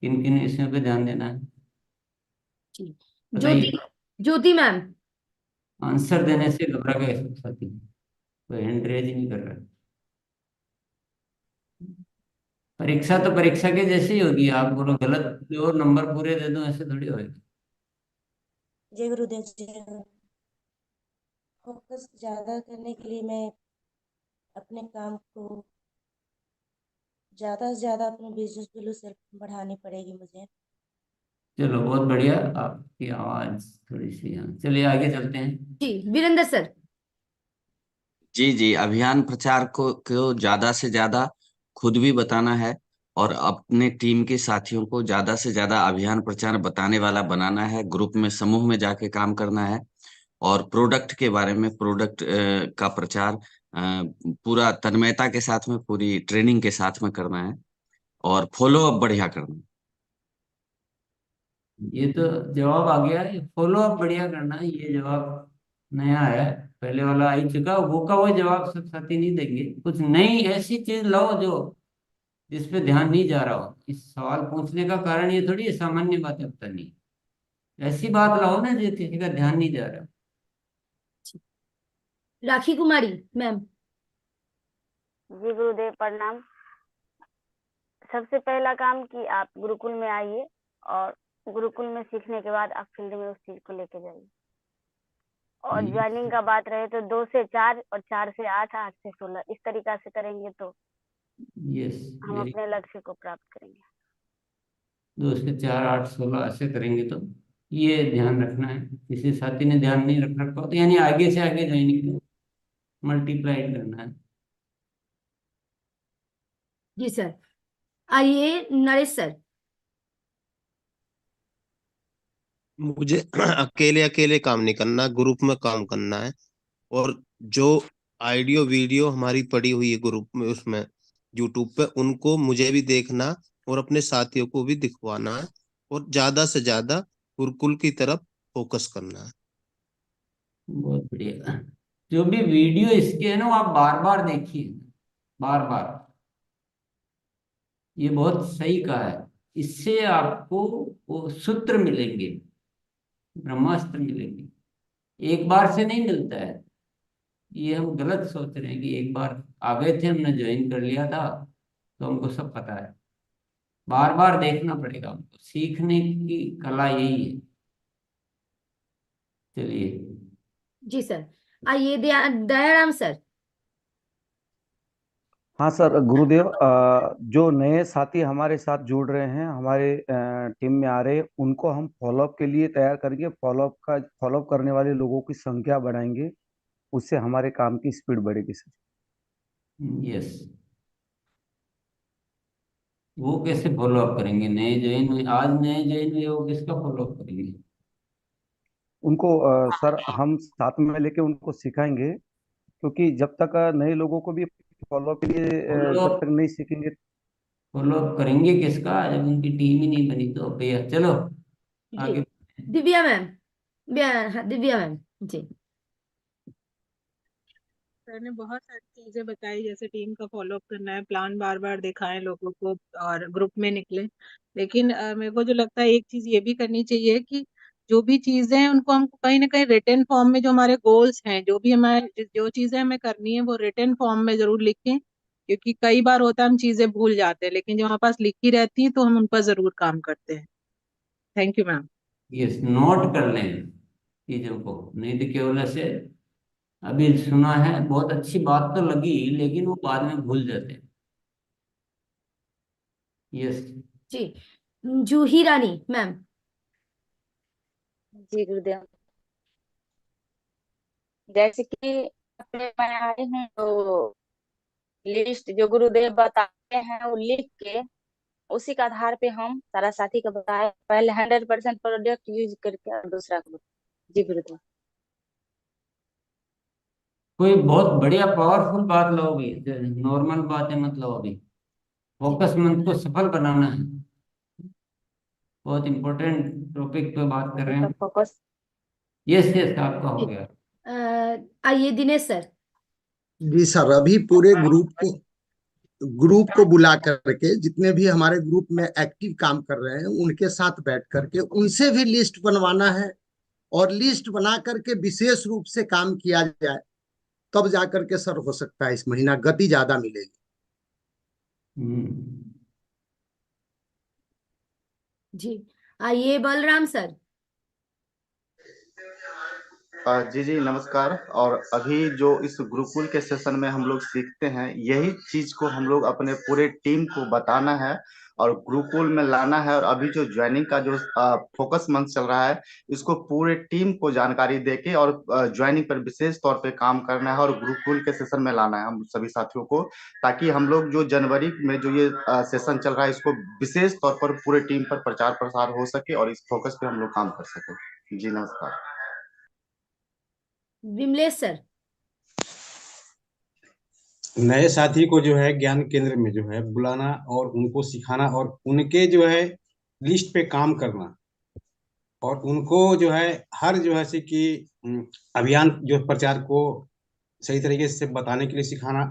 किन किन विषयों पे ध्यान देना है, जी, बताइए। ज्योति, ज्योति मैम। आंसर देने से घबरा गए सब साथी, कोई हैंड रेज ही नहीं कर रहा है। परीक्षा तो परीक्षा के जैसी ही होगी, आप बोलो गलत और नंबर पूरे दे दो, ऐसे थोड़ी होएगा। जय गुरुदेव जय गुरु। फोकस ज्यादा करने के लिए मैं अपने काम को ज्यादा से ज्यादा अपने बिजनेस वैल्यू से बढ़ानी पड़ेगी मुझे। चलो बहुत बढ़िया, आपकी आवाज थोड़ी सी, हाँ चलिए आगे चलते हैं। जी वीरेंद्र सर। जी जी, अभियान प्रचार को ज्यादा से ज्यादा खुद भी बताना है और अपने टीम के साथियों को ज्यादा से ज्यादा अभियान प्रचार बताने वाला बनाना है। ग्रुप में, समूह में जाके काम करना है और प्रोडक्ट के बारे में, प्रोडक्ट का प्रचार पूरा तन्मयता के साथ में, पूरी ट्रेनिंग के साथ में करना है और फॉलो अप बढ़िया करना है। ये तो जवाब आ गया, ये फॉलो अप बढ़िया करना है, ये जवाब नया है। पहले वाला आ ही चुका, वो का वो जवाब सब साथी नहीं देंगे। कुछ नई ऐसी चीज लाओ जो जिस पे ध्यान नहीं जा रहा हो। इस सवाल पूछने का कारण ये थोड़ी है सामान्य बात है, पता नहीं, ऐसी बात लाओ ना जो किसी का ध्यान नहीं जा रहा। राखी कुमारी मैम। जी गुरुदेव प्रणाम। सबसे पहला काम कि आप गुरुकुल में आइए और गुरुकुल में सीखने के बाद आप फील्ड में उस चीज को लेके जाइए। और ज्वाइनिंग का बात रहे तो 2 से 4 और 4 से 8, 8 से 16 इस तरीका से करेंगे तो यस, हम अपने लक्ष्य को प्राप्त करेंगे। 2 से 4, 8, 16 ऐसे करेंगे तो ये ध्यान रखना है। किसी साथी ने ध्यान नहीं रख रखा हो तो यानी आगे से आगे ज्वाइनिंग को मल्टीप्लाई करना है। जी सर। आइए नरेश सर। मुझे अकेले अकेले काम नहीं करना, ग्रुप में काम करना है। और जो ऑडियो वीडियो हमारी पड़ी हुई है ग्रुप में, उसमें यूट्यूब पे, उनको मुझे भी देखना और अपने साथियों को भी दिखवाना है और ज्यादा से ज्यादा गुरुकुल की तरफ फोकस करना है। बहुत बढ़िया। जो भी वीडियो इसके है ना वो आप बार बार देखिए, बार बार। ये बहुत सही कहा है, इससे आपको वो सूत्र मिलेंगे, ब्रह्मास्त्र मिलेंगे। एक बार से नहीं मिलता है, ये हम गलत सोच रहे हैं कि एक बार आ गए थे, हमने ज्वाइन कर लिया था तो हमको सब पता है। बार बार देखना पड़ेगा हमको, सीखने की कला यही है। चलिए। जी सर। आइए दयाराम सर। हाँ सर गुरुदेव, जो नए साथी हमारे साथ जुड़ रहे हैं, हमारे टीम में आ रहे हैं, उनको हम फॉलोअप के लिए तैयार करेंगे। फॉलोअप करने वाले लोगों की संख्या बढ़ाएंगे, उससे हमारे काम की स्पीड बढ़ेगी सर। यस, वो कैसे फॉलो अप करेंगे? नए ज्वाइन हुए, आज नए ज्वाइन हुए, वो किसका फॉलो अप करेंगे? उनको सर हम साथ में लेके उनको सिखाएंगे, क्योंकि जब तक नए लोगों को भी फॉलोअप के लिए फॉलो जब तक नहीं सीखेंगे। फॉलो अप करेंगे किसका जब उनकी टीम ही नहीं बनी? तो भैया चलो जी आगे। दिव्या मैम। हाँ, दिव्या मैम। जी सर ने बहुत सारी चीजें बताई, जैसे टीम का फॉलोअप करना है, प्लान बार बार दिखाएं लोगों को और ग्रुप में निकले। लेकिन मेरे को जो लगता है एक चीज ये भी करनी चाहिए कि जो भी चीजें हैं उनको हमको कहीं ना कहीं रिटन फॉर्म में, जो हमारे गोल्स हैं, जो भी हमारे जो चीजें हमें करनी है वो रिटन फॉर्म में जरूर लिखें, क्योंकि कई बार होता है हम चीजें भूल जाते हैं, लेकिन जो हमारे पास लिखी रहती है तो हम उन पर जरूर काम करते हैं। Thank you ma'am. Yes, note कर लें चीजों को, नहीं तो केवल ऐसे अभी सुना है, बहुत अच्छी बात तो लगी, लेकिन वो बाद में भूल जाते हैं। यस। जी, जूही रानी मैम। जी गुरुदेव, जैसे कि अपने में आए हैं तो लिस्ट जो गुरुदेव बताते हैं वो लिख के उसी के आधार पे हम सारा साथी को बताए, पहले 100% प्रोडक्ट यूज करके और दूसरा को। जी गुरुदेव। कोई बहुत बढ़िया पावरफुल बात लोगी, नॉर्मल बातें मत लो अभी। फोकस मंथ को सफल बनाना है, बहुत इंपॉर्टेंट टॉपिक पे बात कर रहे हैं। फोकस। यस यस, आपका हो गया। आइए दिनेश सर। जी सर, अभी पूरे ग्रुप को बुला करके जितने भी हमारे ग्रुप में एक्टिव काम कर रहे हैं उनके साथ बैठ करके उनसे भी लिस्ट बनवाना है, और लिस्ट बना करके विशेष रूप से काम किया जाए, तब जाकर के सर हो सकता है इस महीना गति ज्यादा मिलेगी। जी, आइए बलराम सर। जी जी नमस्कार। और अभी जो इस गुरुकुल के सेशन में हम लोग सीखते हैं, यही चीज को हम लोग अपने पूरे टीम को बताना है और गुरुकुल में लाना है। और अभी जो ज्वाइनिंग का जो फोकस मंथ चल रहा है, इसको पूरे टीम को जानकारी देके और ज्वाइनिंग पर विशेष तौर पे काम करना है और गुरुकुल के सेशन में लाना है हम सभी साथियों को, ताकि हम लोग जो जनवरी में जो ये सेशन चल रहा है इसको विशेष तौर पर पूरे टीम पर प्रचार प्रसार हो सके और इस फोकस पे हम लोग काम कर सके। जी नमस्कार। विमलेश सर। नए साथी को जो है ज्ञान केंद्र में जो है बुलाना और उनको सिखाना और उनके जो है लिस्ट पे काम करना, और उनको जो है हर जो है से कि अभियान जो प्रचार को सही तरीके से बताने के लिए सिखाना,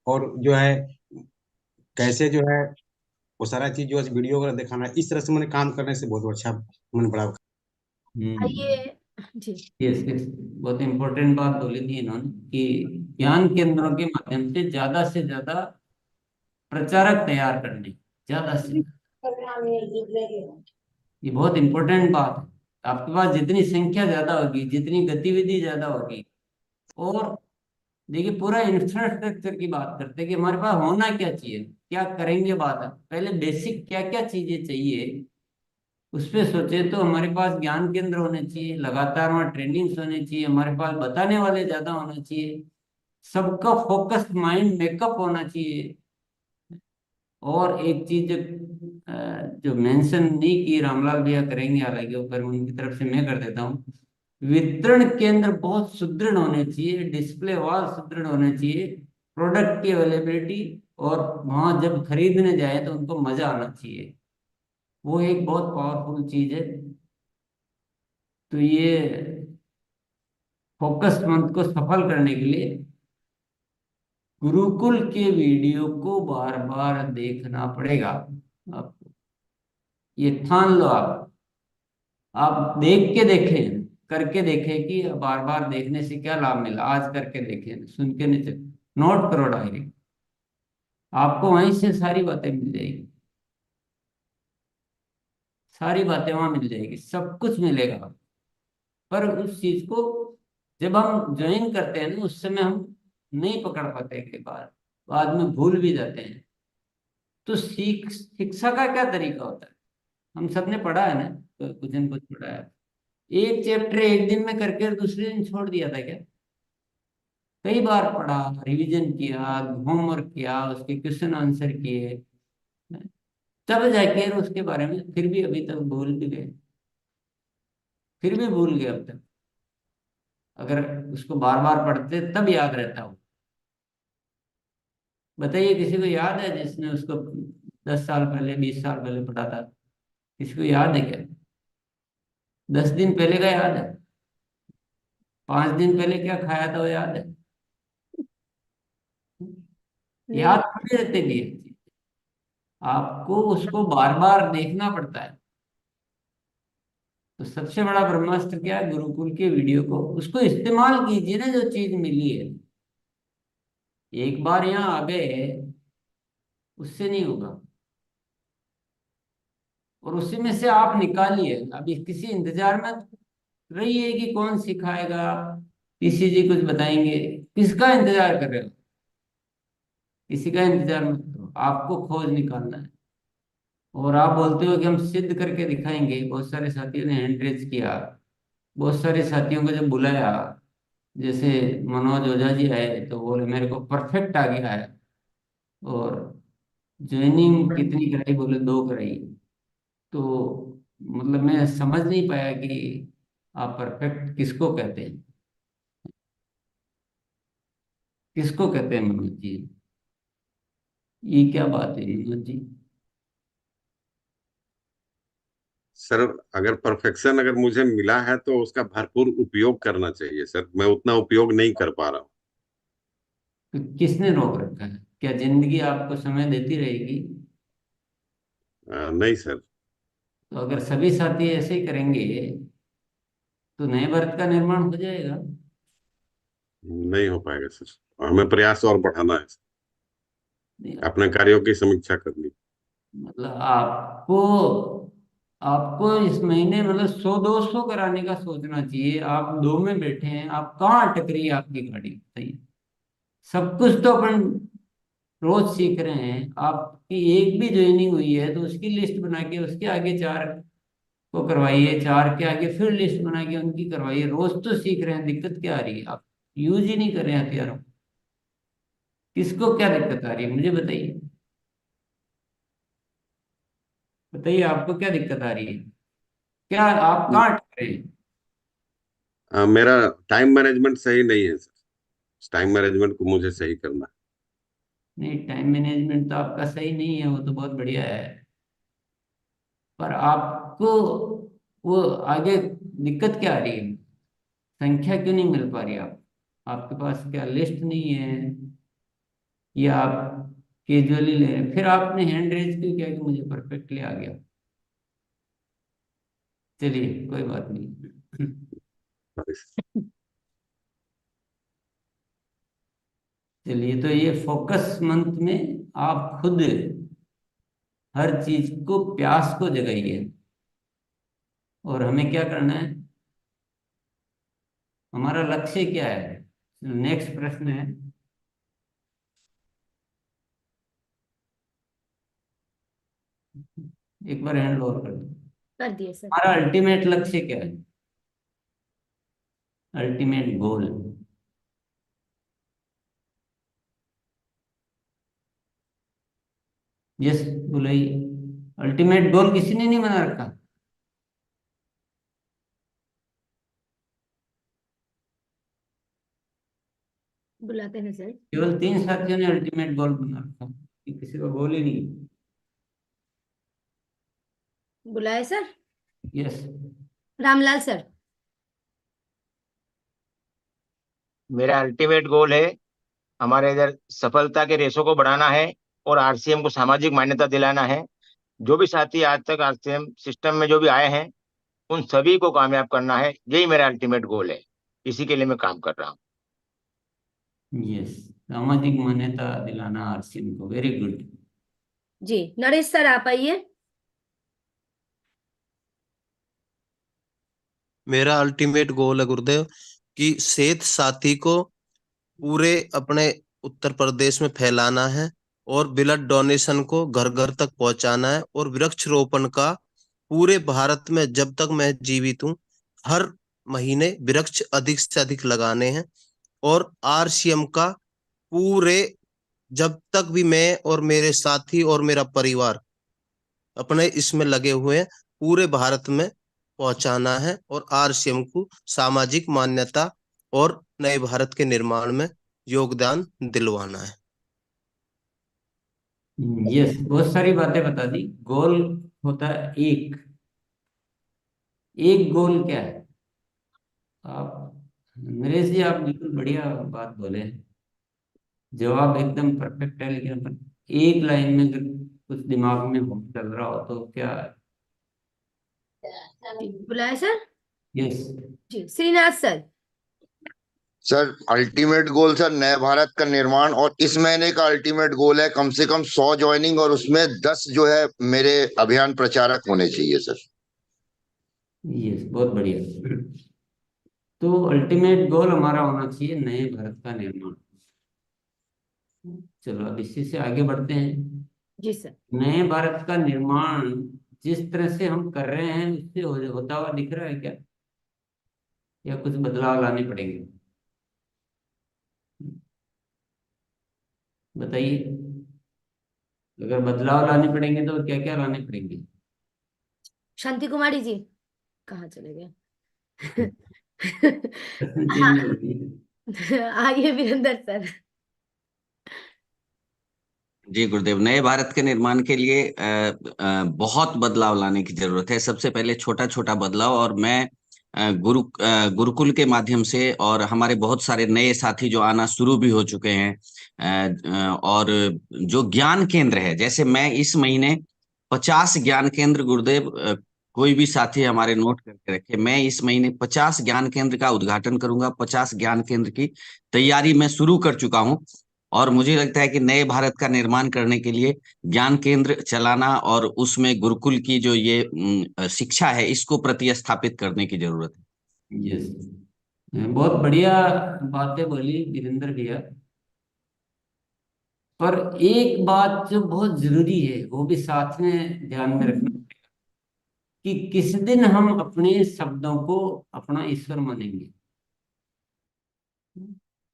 और जो है कैसे जो है वो सारा चीज जो है वीडियो वगैरह दिखाना। इस तरह से मैंने काम करने से बहुत अच्छा मन बड़ा। आइए जी। यस यस, बहुत इंपॉर्टेंट बात बोली थी इन्होंने कि ज्ञान केंद्रों के माध्यम से ज्यादा प्रचारक तैयार करने, ज्यादा से, ये बहुत इंपॉर्टेंट बात है। आपके पास जितनी संख्या ज्यादा होगी, जितनी गतिविधि ज्यादा होगी, और देखिए पूरा इंफ्रास्ट्रक्चर की बात करते हैं कि हमारे पास होना क्या चाहिए, क्या करेंगे, बात है पहले बेसिक क्या क्या चीजें चाहिए उस पर सोचे। तो हमारे पास ज्ञान केंद्र होने चाहिए, लगातार वहाँ ट्रेनिंग्स होने चाहिए, हमारे पास बताने वाले ज्यादा होना चाहिए, सबका फोकस्ड माइंड मेकअप होना चाहिए। और एक चीज जो मेंशन नहीं की, रामलाल भैया करेंगे हालांकि, ऊपर उनकी तरफ से मैं कर देता हूँ, वितरण केंद्र बहुत सुदृढ़ होने चाहिए, डिस्प्ले वॉल सुदृढ़ होने चाहिए, प्रोडक्ट की अवेलेबिलिटी, और वहां जब खरीदने जाए तो उनको मजा आना चाहिए, वो एक बहुत पावरफुल चीज है। तो ये फोकस मंथ को सफल करने के लिए गुरुकुल के वीडियो को बार बार देखना पड़ेगा आपको, ये ठान लो। आप देख के देखें, करके देखें कि बार बार देखने से क्या लाभ मिला, आज करके देखें, सुन के नहीं, नोट करो डायरी, आपको वहीं से सारी बातें मिल जाएगी, सारी बातें वहां मिल जाएगी, सब कुछ मिलेगा। पर उस चीज को जब हम ज्वाइन करते हैं ना, उस समय हम नहीं पकड़ पाते, के बाद में भूल भी जाते हैं। तो शिक्षा का क्या तरीका होता है, हम सबने पढ़ा है ना, तो कुछ दिन कुछ पढ़ा है, एक चैप्टर एक दिन में करके दूसरे दिन छोड़ दिया था क्या? कई बार पढ़ा, रिवीजन किया, होमवर्क किया, उसके क्वेश्चन आंसर किए, तब जाके उसके बारे में, फिर भी अभी तक भूल भी गए, फिर भी भूल गए अब तक। अगर उसको बार बार पढ़ते तब याद रहता हो। बताइए, किसी को याद है जिसने उसको 10 साल पहले, 20 साल पहले पढ़ा था? किसी को याद है क्या? 10 दिन पहले का याद है? 5 दिन पहले क्या खाया था वो याद है? याद थोड़ी रहते भी है, आपको उसको बार बार देखना पड़ता है। तो सबसे बड़ा ब्रह्मास्त्र क्या है? गुरुकुल के वीडियो को उसको इस्तेमाल कीजिए ना, जो चीज मिली है। एक बार यहाँ आ गए उससे नहीं होगा, और उसी में से आप निकालिए। अभी किसी इंतजार में रहिए कि कौन सिखाएगा, पीसी जी कुछ बताएंगे, किसका इंतजार कर रहे हो? किसी का इंतजार मत करो, आपको खोज निकालना है। और आप बोलते हो कि हम सिद्ध करके दिखाएंगे। बहुत सारे साथियों ने हैंड रेज किया, बहुत सारे साथियों को जब बुलाया, जैसे मनोज ओझा जी आए तो बोले मेरे को परफेक्ट आ गया है। और ज्वाइनिंग कितनी कराई? बोले 2 कराई। तो मतलब मैं समझ नहीं पाया कि आप परफेक्ट किसको कहते हैं, किसको कहते हैं मनोज जी? ये क्या बात है मनोज जी? सर अगर परफेक्शन अगर मुझे मिला है तो उसका भरपूर उपयोग करना चाहिए सर, मैं उतना उपयोग नहीं कर पा रहा हूँ। तो किसने रोक रखा है? क्या जिंदगी आपको समय देती रहेगी? नहीं सर। तो अगर सभी साथी ऐसे ही करेंगे तो नए भारत का निर्माण हो जाएगा। नहीं हो पाएगा सर, हमें प्रयास और बढ़ाना है सर, अपने कार्यों की समीक्षा करनी। मतलब आपको इस महीने मतलब 100-200 कराने का सोचना चाहिए। आप 2 में बैठे हैं, आप कहाँ अटक रही है आपकी गाड़ी? बताइए। सब कुछ तो अपन रोज सीख रहे हैं। आपकी एक भी ज्वाइनिंग हुई है तो उसकी लिस्ट बना के उसके आगे 4 को करवाइए, 4 के आगे फिर लिस्ट बना के उनकी करवाइए। रोज तो सीख रहे हैं, दिक्कत क्या आ रही है? आप यूज ही नहीं कर रहे हैं हथियारों। किसको क्या दिक्कत आ रही है मुझे बताइए। बताइए आपको क्या दिक्कत आ रही है? क्या आप कहाँ अटक रहे हैं? मेरा टाइम मैनेजमेंट सही नहीं है सर, टाइम मैनेजमेंट को मुझे सही करना है। नहीं, टाइम मैनेजमेंट तो आपका सही नहीं है, वो तो बहुत बढ़िया है। पर आपको वो आगे दिक्कत क्या आ रही है? संख्या क्यों नहीं मिल पा रही? आप आपके पास क्या लिस्ट नहीं है, या आप कैजुअली ले रहे हैं? फिर आपने हैंड रेज क्यों किया कि मुझे परफेक्टली आ गया? चलिए कोई बात नहीं। चलिए, तो ये फोकस मंथ में आप खुद हर चीज को, प्यास को जगाइए। और हमें क्या करना है? हमारा लक्ष्य क्या है? नेक्स्ट प्रश्न है, एक बार हैंड ओवर कर दो। कर दिए सर। हमारा अल्टीमेट लक्ष्य क्या है? Ultimate goal? यस बोले। अल्टीमेट गोल किसी ने नहीं बना रखा। बुलाते हैं सर। केवल 3 साथियों ने अल्टीमेट गोल बना रखा, किसी का गोल ही नहीं। बुलाए सर। यस। रामलाल सर। मेरा अल्टीमेट गोल है, हमारे इधर सफलता के रेशों को बढ़ाना है और आरसीएम को सामाजिक मान्यता दिलाना है। जो भी साथी आज तक आरसीएम सिस्टम में जो भी आए हैं उन सभी को कामयाब करना है, यही मेरा अल्टीमेट गोल है। इसी के लिए मैं काम कर रहा हूँ। यस, सामाजिक मान्यता दिलाना आरसीएम को। Very good. जी नरेश सर आप आइए। मेरा अल्टीमेट गोल है गुरुदेव कि सेहत साथी को पूरे अपने उत्तर प्रदेश में फैलाना है और ब्लड डोनेशन को घर घर तक पहुंचाना है और वृक्षरोपण का पूरे भारत में जब तक मैं जीवित हूँ हर महीने वृक्ष अधिक से अधिक लगाने हैं। और आरसीएम का पूरे, जब तक भी मैं और मेरे साथी और मेरा परिवार अपने इसमें लगे हुए हैं, पूरे भारत में पहुंचाना है और आरसीएम को सामाजिक मान्यता और नए भारत के निर्माण में योगदान दिलवाना है। यस, बहुत सारी बातें बता दी। गोल होता है एक। एक गोल क्या है? आप नरेश जी, आप बिल्कुल बढ़िया बात बोले। जवाब एकदम परफेक्ट है, लेकिन अपन एक लाइन में अगर कुछ दिमाग में चल रहा हो तो क्या? बुलाए सर? यस। जी Shrinath sir. Sir ultimate goal sir नए भारत का निर्माण, और इस महीने का अल्टीमेट गोल है कम से कम 100 ज्वाइनिंग, और उसमें 10 जो है मेरे अभियान प्रचारक होने चाहिए सर। यस, बहुत बढ़िया। तो अल्टीमेट गोल हमारा होना चाहिए नए भारत का निर्माण। चलो अब इसी से आगे बढ़ते हैं। जी सर। नए भारत का निर्माण जिस तरह से हम कर रहे हैं उससे होता हुआ दिख रहा है क्या, या कुछ बदलाव लाने पड़ेंगे? बताइए। अगर बदलाव लाने पड़ेंगे तो क्या क्या लाने पड़ेंगे? शांति कुमारी जी कहाँ चले गए? चेंज हो रही है। आइए वीरेंद्र सर। जी गुरुदेव, नए भारत के निर्माण के लिए बहुत बदलाव लाने की जरूरत है। सबसे पहले छोटा छोटा बदलाव, और मैं गुरुकुल के माध्यम से, और हमारे बहुत सारे नए साथी जो आना शुरू भी हो चुके हैं, और जो ज्ञान केंद्र है, जैसे मैं इस महीने 50 ज्ञान केंद्र, गुरुदेव कोई भी साथी हमारे नोट करके रखे, मैं इस महीने 50 ज्ञान केंद्र का उद्घाटन करूंगा। 50 ज्ञान केंद्र की तैयारी मैं शुरू कर चुका हूं, और मुझे लगता है कि नए भारत का निर्माण करने के लिए ज्ञान केंद्र चलाना और उसमें गुरुकुल की जो ये शिक्षा है, इसको प्रतिस्थापित करने की जरूरत है। यस, बहुत बढ़िया बातें बोली वीरेंद्र भैया। पर एक बात जो बहुत जरूरी है वो भी साथ में ध्यान में रखना कि किस दिन हम अपने शब्दों को अपना ईश्वर मानेंगे।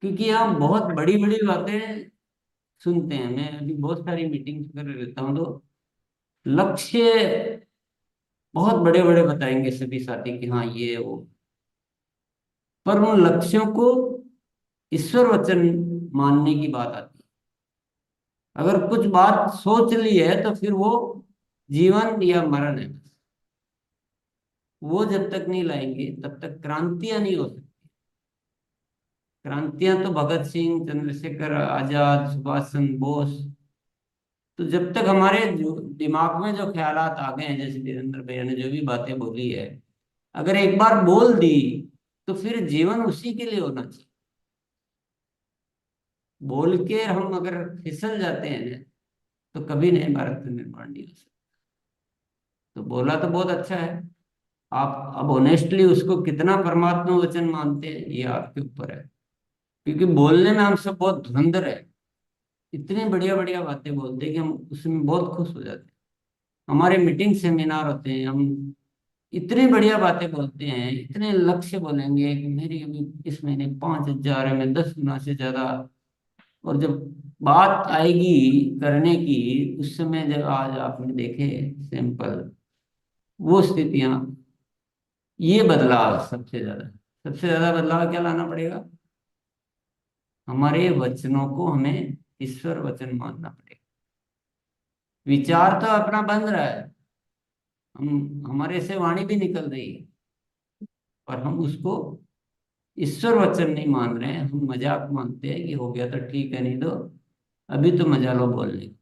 क्योंकि हम बहुत बड़ी बड़ी बातें सुनते हैं, मैं अभी बहुत सारी मीटिंग्स कर लेता हूँ, तो लक्ष्य बहुत बड़े बड़े बताएंगे सभी साथी कि हाँ ये वो, पर उन लक्ष्यों को ईश्वर वचन मानने की बात आती है। अगर कुछ बात सोच ली है तो फिर वो जीवन या मरण है, वो जब तक नहीं लाएंगे तब तक क्रांतियां नहीं हो सकती। क्रांतियां तो भगत सिंह, चंद्रशेखर आजाद, सुभाष चंद्र बोस, तो जब तक हमारे जो दिमाग में जो ख्यालात आ गए हैं, जैसे वीरेंद्र भैया ने जो भी बातें बोली है, अगर एक बार बोल दी तो फिर जीवन उसी के लिए होना चाहिए। बोल के हम अगर फिसल जाते हैं तो कभी नए भारत का निर्माण नहीं हो सकता। तो बोला तो बहुत अच्छा है, आप अब ऑनेस्टली उसको कितना परमात्मा वचन मानते हैं ये आपके ऊपर है। क्योंकि बोलने में हम सब बहुत धुरंधर है, इतनी बढ़िया बढ़िया बातें बोलते हैं कि हम उसमें बहुत खुश हो जाते हैं। हमारे मीटिंग सेमिनार होते हैं, हम इतनी बढ़िया बातें बोलते हैं, इतने लक्ष्य बोलेंगे कि मेरी अभी इस महीने 5,000 है, मैं 10 गुना से ज्यादा। और जब बात आएगी करने की, उस समय जब आज आपने देखे सैंपल, वो स्थितियां, ये बदलाव सबसे ज्यादा बदलाव क्या लाना पड़ेगा? हमारे वचनों को हमें ईश्वर वचन मानना पड़ेगा। विचार तो अपना बन रहा है, हम हमारे से वाणी भी निकल रही है, पर हम उसको ईश्वर वचन नहीं मान रहे हैं। हम मजाक मानते हैं कि हो गया तो ठीक है, नहीं तो अभी तो मजा लो बोलने का।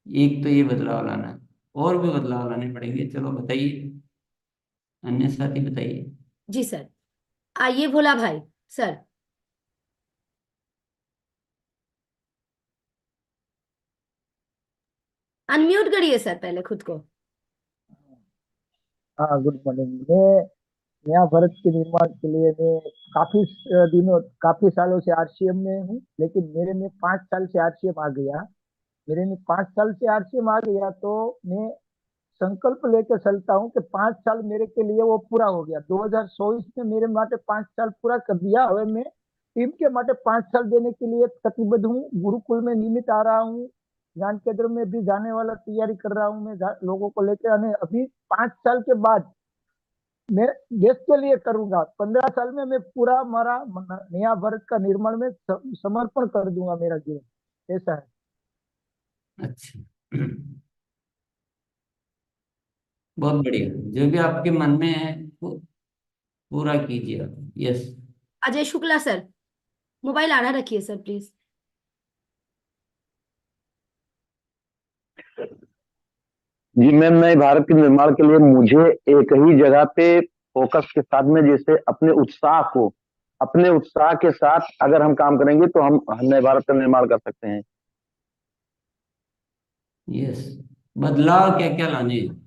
एक तो ये बदलाव लाना है, और भी बदलाव लाने पड़ेंगे। चलो बताइए, अन्य साथी बताइए। जी सर। आइए भोला भाई सर। अनम्यूट करिए सर पहले खुद को। हाँ, गुड मॉर्निंग। मैं नया भारत के निर्माण के लिए मैं काफी सालों से आरसीएम में हूँ, लेकिन मेरे में 5 साल से आरसीएम आ गया। मेरे में 5 साल से आरसीएम आ गया, तो मैं संकल्प लेकर चलता हूँ कि 5 साल मेरे के लिए वो पूरा हो गया। 2024 में मेरे माटे 5 साल पूरा कर दिया। अब मैं टीम के माटे 5 साल देने के लिए प्रतिबद्ध हूँ। गुरुकुल में नियमित आ रहा हूँ, ज्ञान केंद्र में भी जाने वाला तैयारी कर रहा हूँ मैं लोगों को लेकर। अभी 5 साल के बाद मैं देश के लिए करूंगा। 15 साल में मैं पूरा हमारा नया भारत का निर्माण में समर्पण कर दूंगा मेरा जीवन। ऐसा है। अच्छा, बहुत बढ़िया। जो भी आपके मन में है वो पूरा कीजिए आप। Yes. Ajay Shukla sir. Mobile आड़ा रखिए सर प्लीज। जी मैम, नए भारत के निर्माण के लिए मुझे एक ही जगह पे फोकस के साथ में, जैसे अपने उत्साह के साथ अगर हम काम करेंगे तो हम नए भारत का निर्माण कर सकते हैं। यस, बदलाव क्या क्या लाने हैं।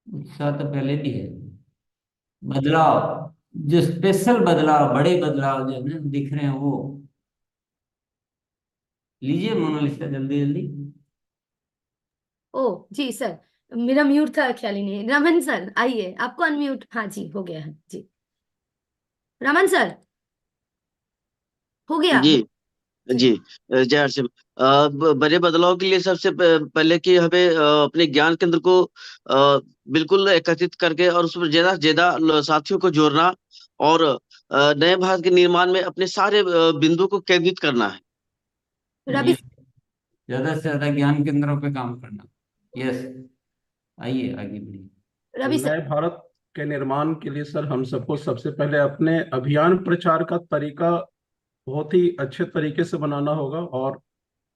उत्साह तो पहले भी है। बदलाव, जो स्पेशल बदलाव, बड़े बदलाव जो है ना दिख रहे हैं वो लीजिए मोनालिसा, जल्दी जल्दी। ओ जी सर, मेरा म्यूट था, ख्याल ही नहीं। रमन सर आइए, आपको अनम्यूट, हाँ जी हो गया है जी। रमन सर हो गया। जी जी। जय हरसिम। बड़े बदलाव के लिए सबसे पहले कि हमें अपने ज्ञान केंद्र को बिल्कुल एकत्रित करके और उसमें ज्यादा से ज्यादा साथियों को जोड़ना और नए भारत के निर्माण में अपने सारे बिंदु को केंद्रित करना है। रवि ज्यादा से ज्यादा ज्ञान केंद्रों पे काम करना। यस, आइए आगे बढ़िए। रवि नए सर। भारत के निर्माण के लिए सर हम सबको सबसे पहले अपने अभियान प्रचार का तरीका बहुत ही अच्छे तरीके से बनाना होगा और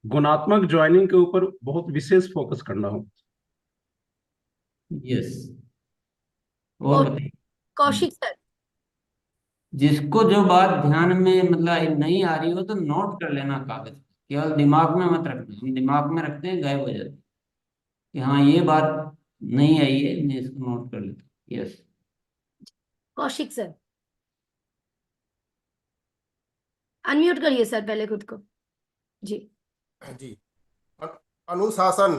गुणात्मक ज्वाइनिंग के ऊपर बहुत विशेष फोकस करना होगा। यस, और बताइए। कौशिक सर। जिसको जो बात ध्यान में मतलब नहीं आ रही हो तो नोट कर लेना कागज पे, केवल दिमाग में मत रखना। हम दिमाग में रखते हैं, गायब हो जाते हैं कि हाँ ये बात नहीं आई है, मैं इसको नोट कर लेता हूँ। यस, कौशिक सर अनम्यूट करिए सर पहले खुद को। जी जी। अनुशासन,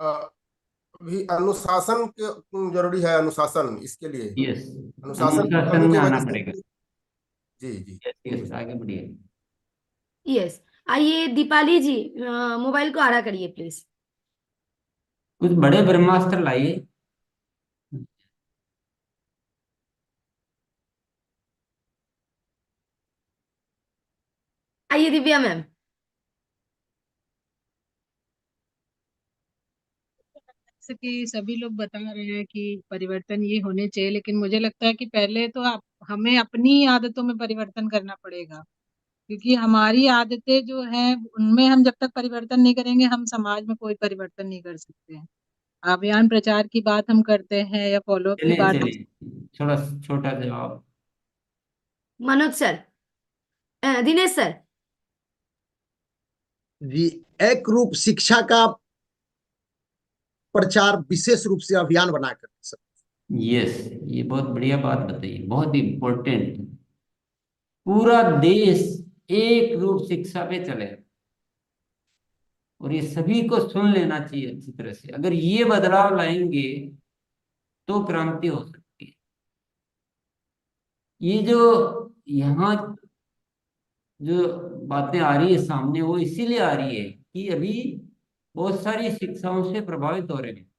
अ, भी अनुशासन के जरूरी है। अनुशासन इसके लिए यस, अनुशासन की अनुशासन कमी में की आना वजह से। पड़ेगा। जी जी। यस, आगे बढ़िए। यस, आइए दीपाली जी, मोबाइल को आड़ा करिए प्लीज। कुछ बड़े ब्रह्मास्त्र लाइए। आइए दिव्या मैम। जैसे कि सभी लोग बता रहे हैं कि परिवर्तन ये होने चाहिए, लेकिन मुझे लगता है कि पहले तो आप हमें अपनी आदतों में परिवर्तन करना पड़ेगा, क्योंकि हमारी आदतें जो हैं उनमें हम जब तक परिवर्तन नहीं करेंगे हम समाज में कोई परिवर्तन नहीं कर सकते हैं। अभियान प्रचार की बात हम करते हैं या फॉलोअप की चलिए बात। चलिए, थोड़ा छोटा जवाब। Manoj sir, Dinesh sir. जी, एक रूप शिक्षा का प्रचार विशेष रूप से अभियान बनाकर सर। यस, ये बहुत बढ़िया बात बताई, बहुत इम्पोर्टेंट। पूरा देश एक रूप शिक्षा पे चले और ये सभी को सुन लेना चाहिए अच्छी तरह से। अगर ये बदलाव लाएंगे तो क्रांति हो सकती है। ये जो यहाँ जो बातें आ रही है सामने, वो इसीलिए आ रही है कि अभी बहुत सारी शिक्षाओं से प्रभावित हो रहे हैं।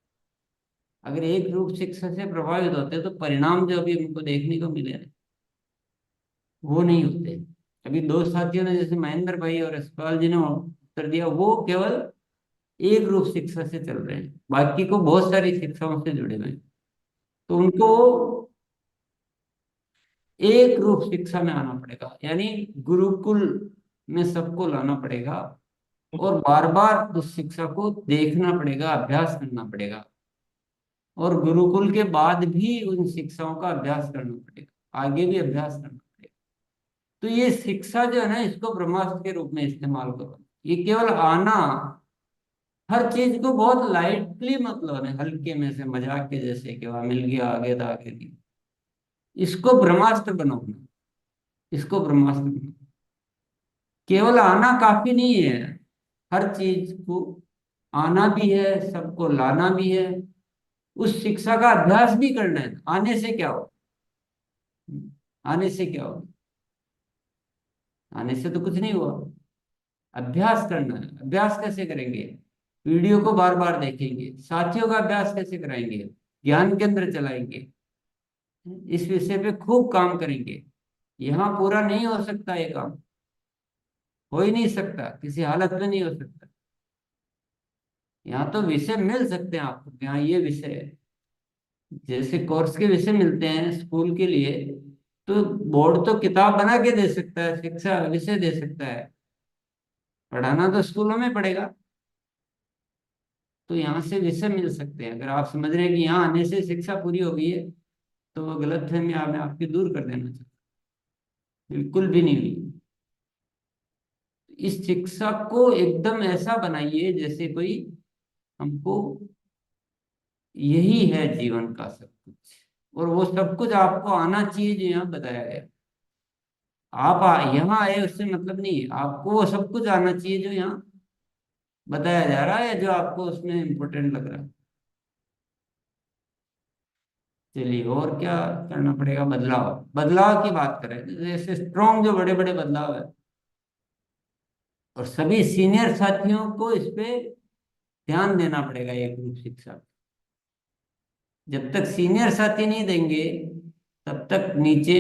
अगर एक रूप शिक्षा से प्रभावित होते तो परिणाम जो अभी हमको देखने को मिले वो नहीं होते। अभी दो साथियों ने, जैसे महेंद्र भाई और यशपाल जी ने उत्तर दिया, वो केवल एक रूप शिक्षा से चल रहे हैं, बाकी को बहुत सारी शिक्षाओं से जुड़े हुए हैं। तो उनको एक रूप शिक्षा में आना पड़ेगा, यानी गुरुकुल में सबको लाना पड़ेगा और बार बार उस शिक्षा को देखना पड़ेगा, अभ्यास करना पड़ेगा और गुरुकुल के बाद भी उन शिक्षाओं का अभ्यास करना पड़ेगा, आगे भी अभ्यास करना पड़ेगा। तो ये शिक्षा जो है ना, इसको ब्रह्मास्त्र के रूप में इस्तेमाल करो। ये केवल आना, हर चीज को बहुत लाइटली मतलब है, हल्के में से, मजाक के जैसे कि वहां मिल गया आगे तो आगे नहीं। इसको ब्रह्मास्त्र बनाओ ना, इसको ब्रह्मास्त्र बनाओ। केवल आना काफी नहीं है, हर चीज को आना भी है, सबको लाना भी है, उस शिक्षा का अभ्यास भी करना है। आने से क्या हो, आने से क्या हो, आने से तो कुछ नहीं हुआ। अभ्यास करना है। अभ्यास कैसे करेंगे? वीडियो को बार बार देखेंगे। साथियों का अभ्यास कैसे कराएंगे? ज्ञान केंद्र चलाएंगे, इस विषय पे खूब काम करेंगे। यहाँ पूरा नहीं हो सकता ये काम, हो ही नहीं सकता, किसी हालत में नहीं हो सकता। यहाँ तो विषय मिल सकते हैं आपको, यहाँ ये विषय है, जैसे कोर्स के विषय मिलते हैं स्कूल के लिए, तो बोर्ड तो किताब बना के दे सकता है, शिक्षा विषय दे सकता है, पढ़ाना तो स्कूलों में पड़ेगा। तो यहाँ से विषय मिल सकते हैं। अगर आप समझ रहे हैं कि यहाँ आने से शिक्षा पूरी हो गई है, तो वो गलत है, मैं आपकी दूर कर देना चाहता हूँ। बिल्कुल भी नहीं हुई। इस शिक्षा को एकदम ऐसा बनाइए जैसे कोई हमको यही है जीवन का सब कुछ, और वो सब कुछ आपको आना चाहिए जो यहाँ बताया गया। आप यहाँ आए उससे मतलब नहीं है, आपको वो सब कुछ आना चाहिए जो यहाँ बताया जा रहा है, जो आपको उसमें इम्पोर्टेंट लग रहा है। चलिए, और क्या करना पड़ेगा? बदलाव, बदलाव की बात करें जैसे स्ट्रॉन्ग जो बड़े बड़े बदलाव है, और सभी सीनियर साथियों को इस पे ध्यान देना पड़ेगा एक ग्रुप शिक्षा। जब तक सीनियर साथी नहीं देंगे तब तक नीचे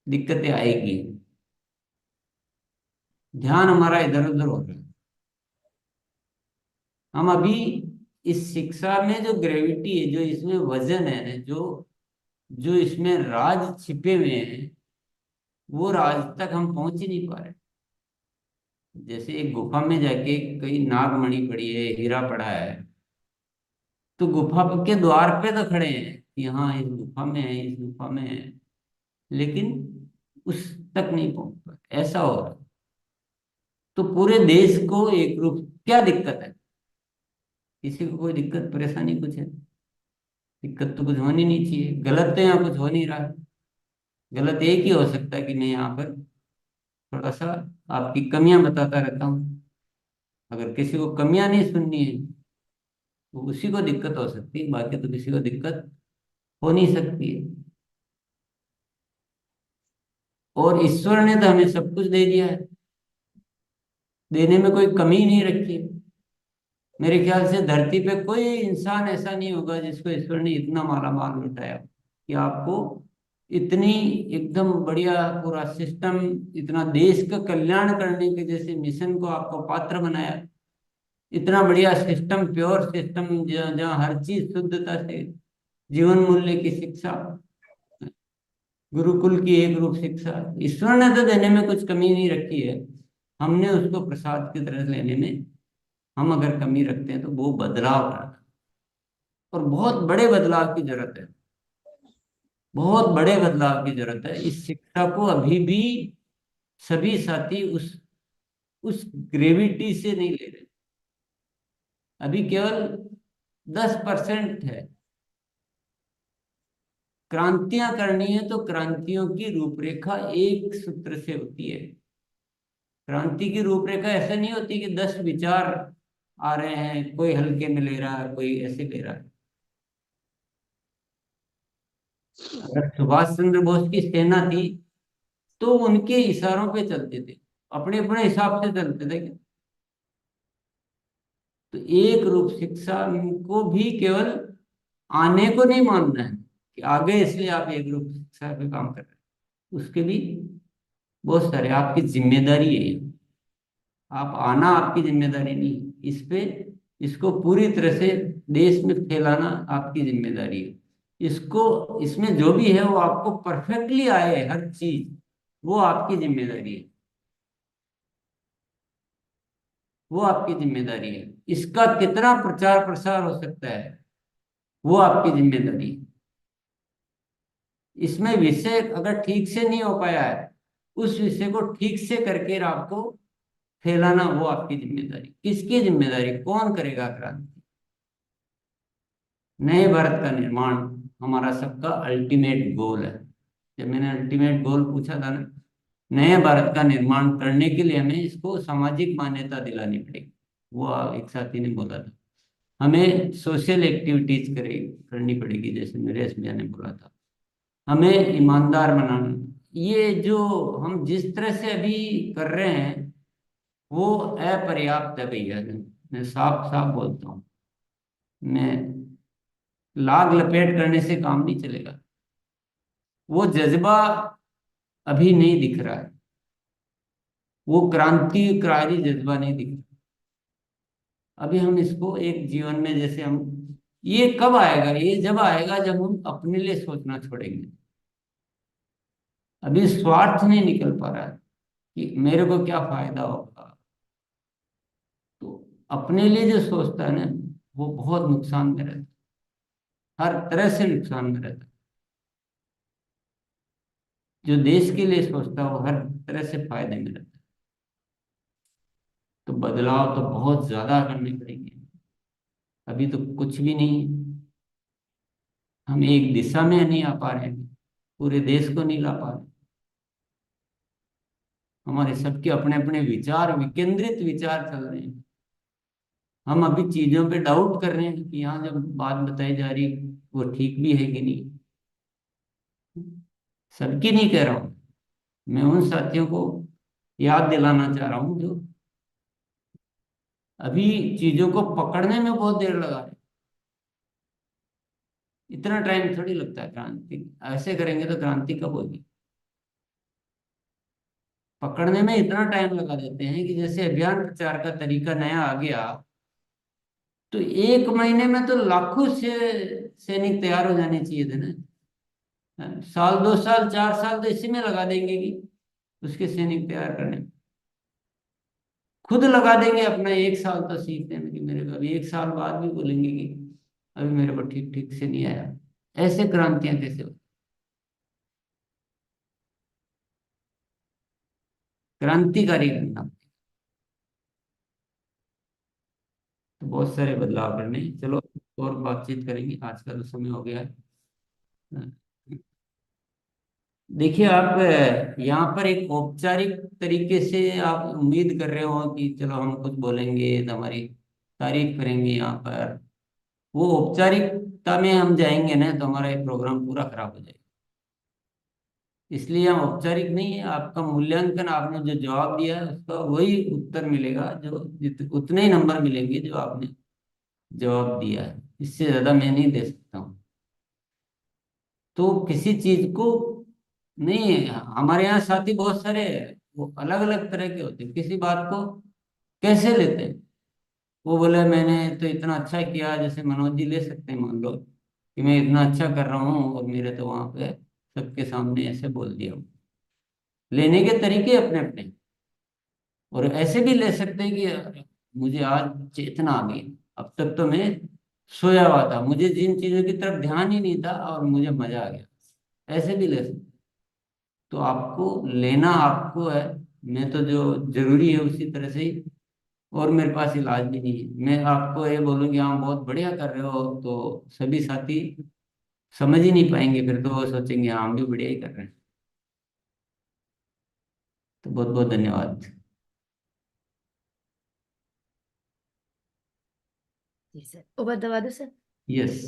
दिक्कतें आएगी। ध्यान हमारा इधर उधर हो रहा है। हम अभी इस शिक्षा में जो ग्रेविटी है, जो इसमें वजन है, जो जो इसमें राज छिपे हुए हैं, वो राज तक हम पहुंच ही नहीं पा रहे। जैसे एक गुफा में जाके कई नागमणि पड़ी है, हीरा पड़ा है, तो गुफा के द्वार पे तो खड़े हैं कि हाँ इस गुफा में है, इस गुफा में है, लेकिन उस तक नहीं पहुंच पाए। ऐसा हो रहा है। तो पूरे देश को एक रूप, क्या दिक्कत है? किसी को कोई दिक्कत परेशानी कुछ है? दिक्कत तो कुछ होनी नहीं चाहिए। गलत तो यहाँ कुछ हो नहीं रहा है। गलत एक ही हो सकता है कि मैं यहाँ पर थोड़ा सा आपकी कमियां बताता रहता हूँ। अगर किसी को कमियां नहीं सुननी है तो उसी को दिक्कत हो सकती है, बाकी तो किसी को दिक्कत हो नहीं सकती है। और ईश्वर ने तो हमें सब कुछ दे दिया है, देने में कोई कमी नहीं रखी है। मेरे ख्याल से धरती पे कोई इंसान ऐसा नहीं होगा जिसको ईश्वर ने इतना माला माल लुटाया हो कि आपको इतनी एकदम बढ़िया पूरा सिस्टम, इतना देश का कल्याण करने के जैसे मिशन को आपको पात्र बनाया। इतना बढ़िया सिस्टम, प्योर सिस्टम, जहाँ हर चीज शुद्धता से, जीवन मूल्य की शिक्षा, गुरुकुल की एक रूप शिक्षा। ईश्वर ने तो देने में कुछ कमी नहीं रखी है। हमने उसको प्रसाद की तरह लेने में हम अगर कमी रखते हैं तो वो बदलाव करना, और बहुत बड़े बदलाव की जरूरत है। बहुत बड़े बदलाव की जरूरत है। इस शिक्षा को अभी भी सभी साथी उस ग्रेविटी से नहीं ले रहे। अभी केवल 10% है। क्रांतियां करनी है तो क्रांतियों की रूपरेखा एक सूत्र से होती है। क्रांति की रूपरेखा ऐसे नहीं होती कि 10 विचार आ रहे हैं, कोई हल्के में ले रहा है, कोई ऐसे ले रहा है। अगर सुभाष चंद्र बोस की सेना थी तो उनके इशारों पे चलते थे, अपने अपने हिसाब से चलते थे क्या? तो एक रूप शिक्षा को भी केवल आने को नहीं मानना है कि आगे इसलिए आप एक रूप शिक्षा पे काम कर रहे हैं। उसके भी बहुत सारे आपकी जिम्मेदारी है। आप आना आपकी जिम्मेदारी नहीं, इस पे इसको पूरी तरह से देश में फैलाना आपकी जिम्मेदारी है। इसको, इसमें जो भी है वो आपको परफेक्टली आए, हर चीज, वो आपकी जिम्मेदारी है। वो आपकी जिम्मेदारी है। इसका कितना प्रचार प्रसार हो सकता है वो आपकी जिम्मेदारी है। इसमें विषय अगर ठीक से नहीं हो पाया है, उस विषय को ठीक से करके आपको फैलाना, वो आपकी जिम्मेदारी। किसकी जिम्मेदारी? कौन करेगा क्रांति? नए भारत का निर्माण हमारा सबका अल्टीमेट गोल है। जब मैंने अल्टीमेट गोल पूछा था ना, नए भारत का निर्माण करने के लिए हमें इसको सामाजिक मान्यता दिलानी पड़ेगी। वो एक साथी ने बोला था हमें सोशल एक्टिविटीज करनी पड़ेगी, जैसे नरेश भैया ने बोला था। हमें ईमानदार बनाना। ये जो हम जिस तरह से अभी कर रहे हैं वो अपर्याप्त है भैया। मैं साफ साफ बोलता हूँ, मैं लाग लपेट करने से काम नहीं चलेगा। वो जज्बा अभी नहीं दिख रहा है, वो क्रांतिकारी जज्बा नहीं दिख रहा। अभी हम इसको एक जीवन में, जैसे हम, ये कब आएगा? ये जब आएगा जब हम अपने लिए सोचना छोड़ेंगे। अभी स्वार्थ नहीं निकल पा रहा है कि मेरे को क्या फायदा होगा। तो अपने लिए जो सोचता है ना, वो बहुत नुकसान में रहता है, हर तरह से नुकसान में रहता है। जो देश के लिए सोचता है वो हर तरह से फायदे में रहता है। तो बदलाव तो बहुत ज्यादा करने पड़ेंगे। अभी तो कुछ भी नहीं है। हम एक दिशा में नहीं आ पा रहे हैं, पूरे देश को नहीं ला पा रहे। हमारे सबके अपने अपने विचार, विकेंद्रित विचार चल रहे हैं। हम अभी चीजों पे डाउट कर रहे हैं कि यहाँ जब बात बताई जा रही वो ठीक भी है कि नहीं। सबकी नहीं कह रहा हूँ, मैं उन साथियों को याद दिलाना चाह रहा हूँ जो अभी चीजों को पकड़ने में बहुत देर लगा रहे हैं। इतना टाइम थोड़ी लगता है क्रांति, ऐसे करेंगे तो क्रांति कब होगी। पकड़ने में इतना टाइम लगा देते हैं कि जैसे अभियान प्रचार का तरीका नया आ गया तो 1 महीने में तो लाखों से सैनिक तैयार हो जाने चाहिए थे ना। साल 2 साल 4 साल तो इसी में लगा देंगे कि उसके सैनिक तैयार करने में। खुद लगा देंगे अपना 1 साल तो सीखने में कि मेरे को अभी 1 साल बाद भी बोलेंगे कि अभी मेरे को ठीक ठीक से नहीं आया। ऐसे क्रांतियां कैसे हो। क्रांतिकारी बनना तो बहुत सारे बदलाव करने हैं। चलो और बातचीत करेंगे, आज का तो समय हो गया है। देखिए आप यहाँ पर एक औपचारिक तरीके से आप उम्मीद कर रहे हो कि चलो हम कुछ बोलेंगे तो हमारी तारीफ करेंगे यहाँ पर, वो औपचारिकता में हम जाएंगे ना तो हमारा ये प्रोग्राम पूरा खराब हो जाएगा। इसलिए हम औपचारिक नहीं है, आपका मूल्यांकन आपने जो जवाब दिया है उसका वही उत्तर मिलेगा, जो उतने ही नंबर मिलेंगे जो आपने जवाब दिया है। इससे ज्यादा मैं नहीं दे सकता हूँ। तो किसी चीज को नहीं है, हमारे यहाँ साथी बहुत सारे हैं, वो अलग अलग तरह के होते हैं। किसी बात को कैसे लेते हैं, वो बोले मैंने तो इतना अच्छा किया, जैसे मनोज जी ले सकते हैं मान लो कि मैं इतना अच्छा कर रहा हूँ और मेरे तो वहां पे सबके सामने ऐसे बोल दिया। लेने के तरीके अपने अपने। और ऐसे भी ले सकते हैं कि मुझे आज चेतना आ गई, अब तक तो मैं सोया हुआ था, मुझे जिन चीजों की तरफ ध्यान ही नहीं था और मुझे मजा आ गया। ऐसे भी ले सकते। तो आपको लेना आपको है, मैं तो जो जरूरी है उसी तरह से ही। और मेरे पास इलाज भी नहीं है, मैं आपको ये बोलूँ कि हाँ बहुत बढ़िया कर रहे हो तो सभी साथी समझ ही नहीं पाएंगे, फिर तो वो सोचेंगे हाँ हम भी बढ़िया ही कर रहे हैं। तो बहुत बहुत धन्यवाद। जी सर, ओवर दबा दो सर। यस।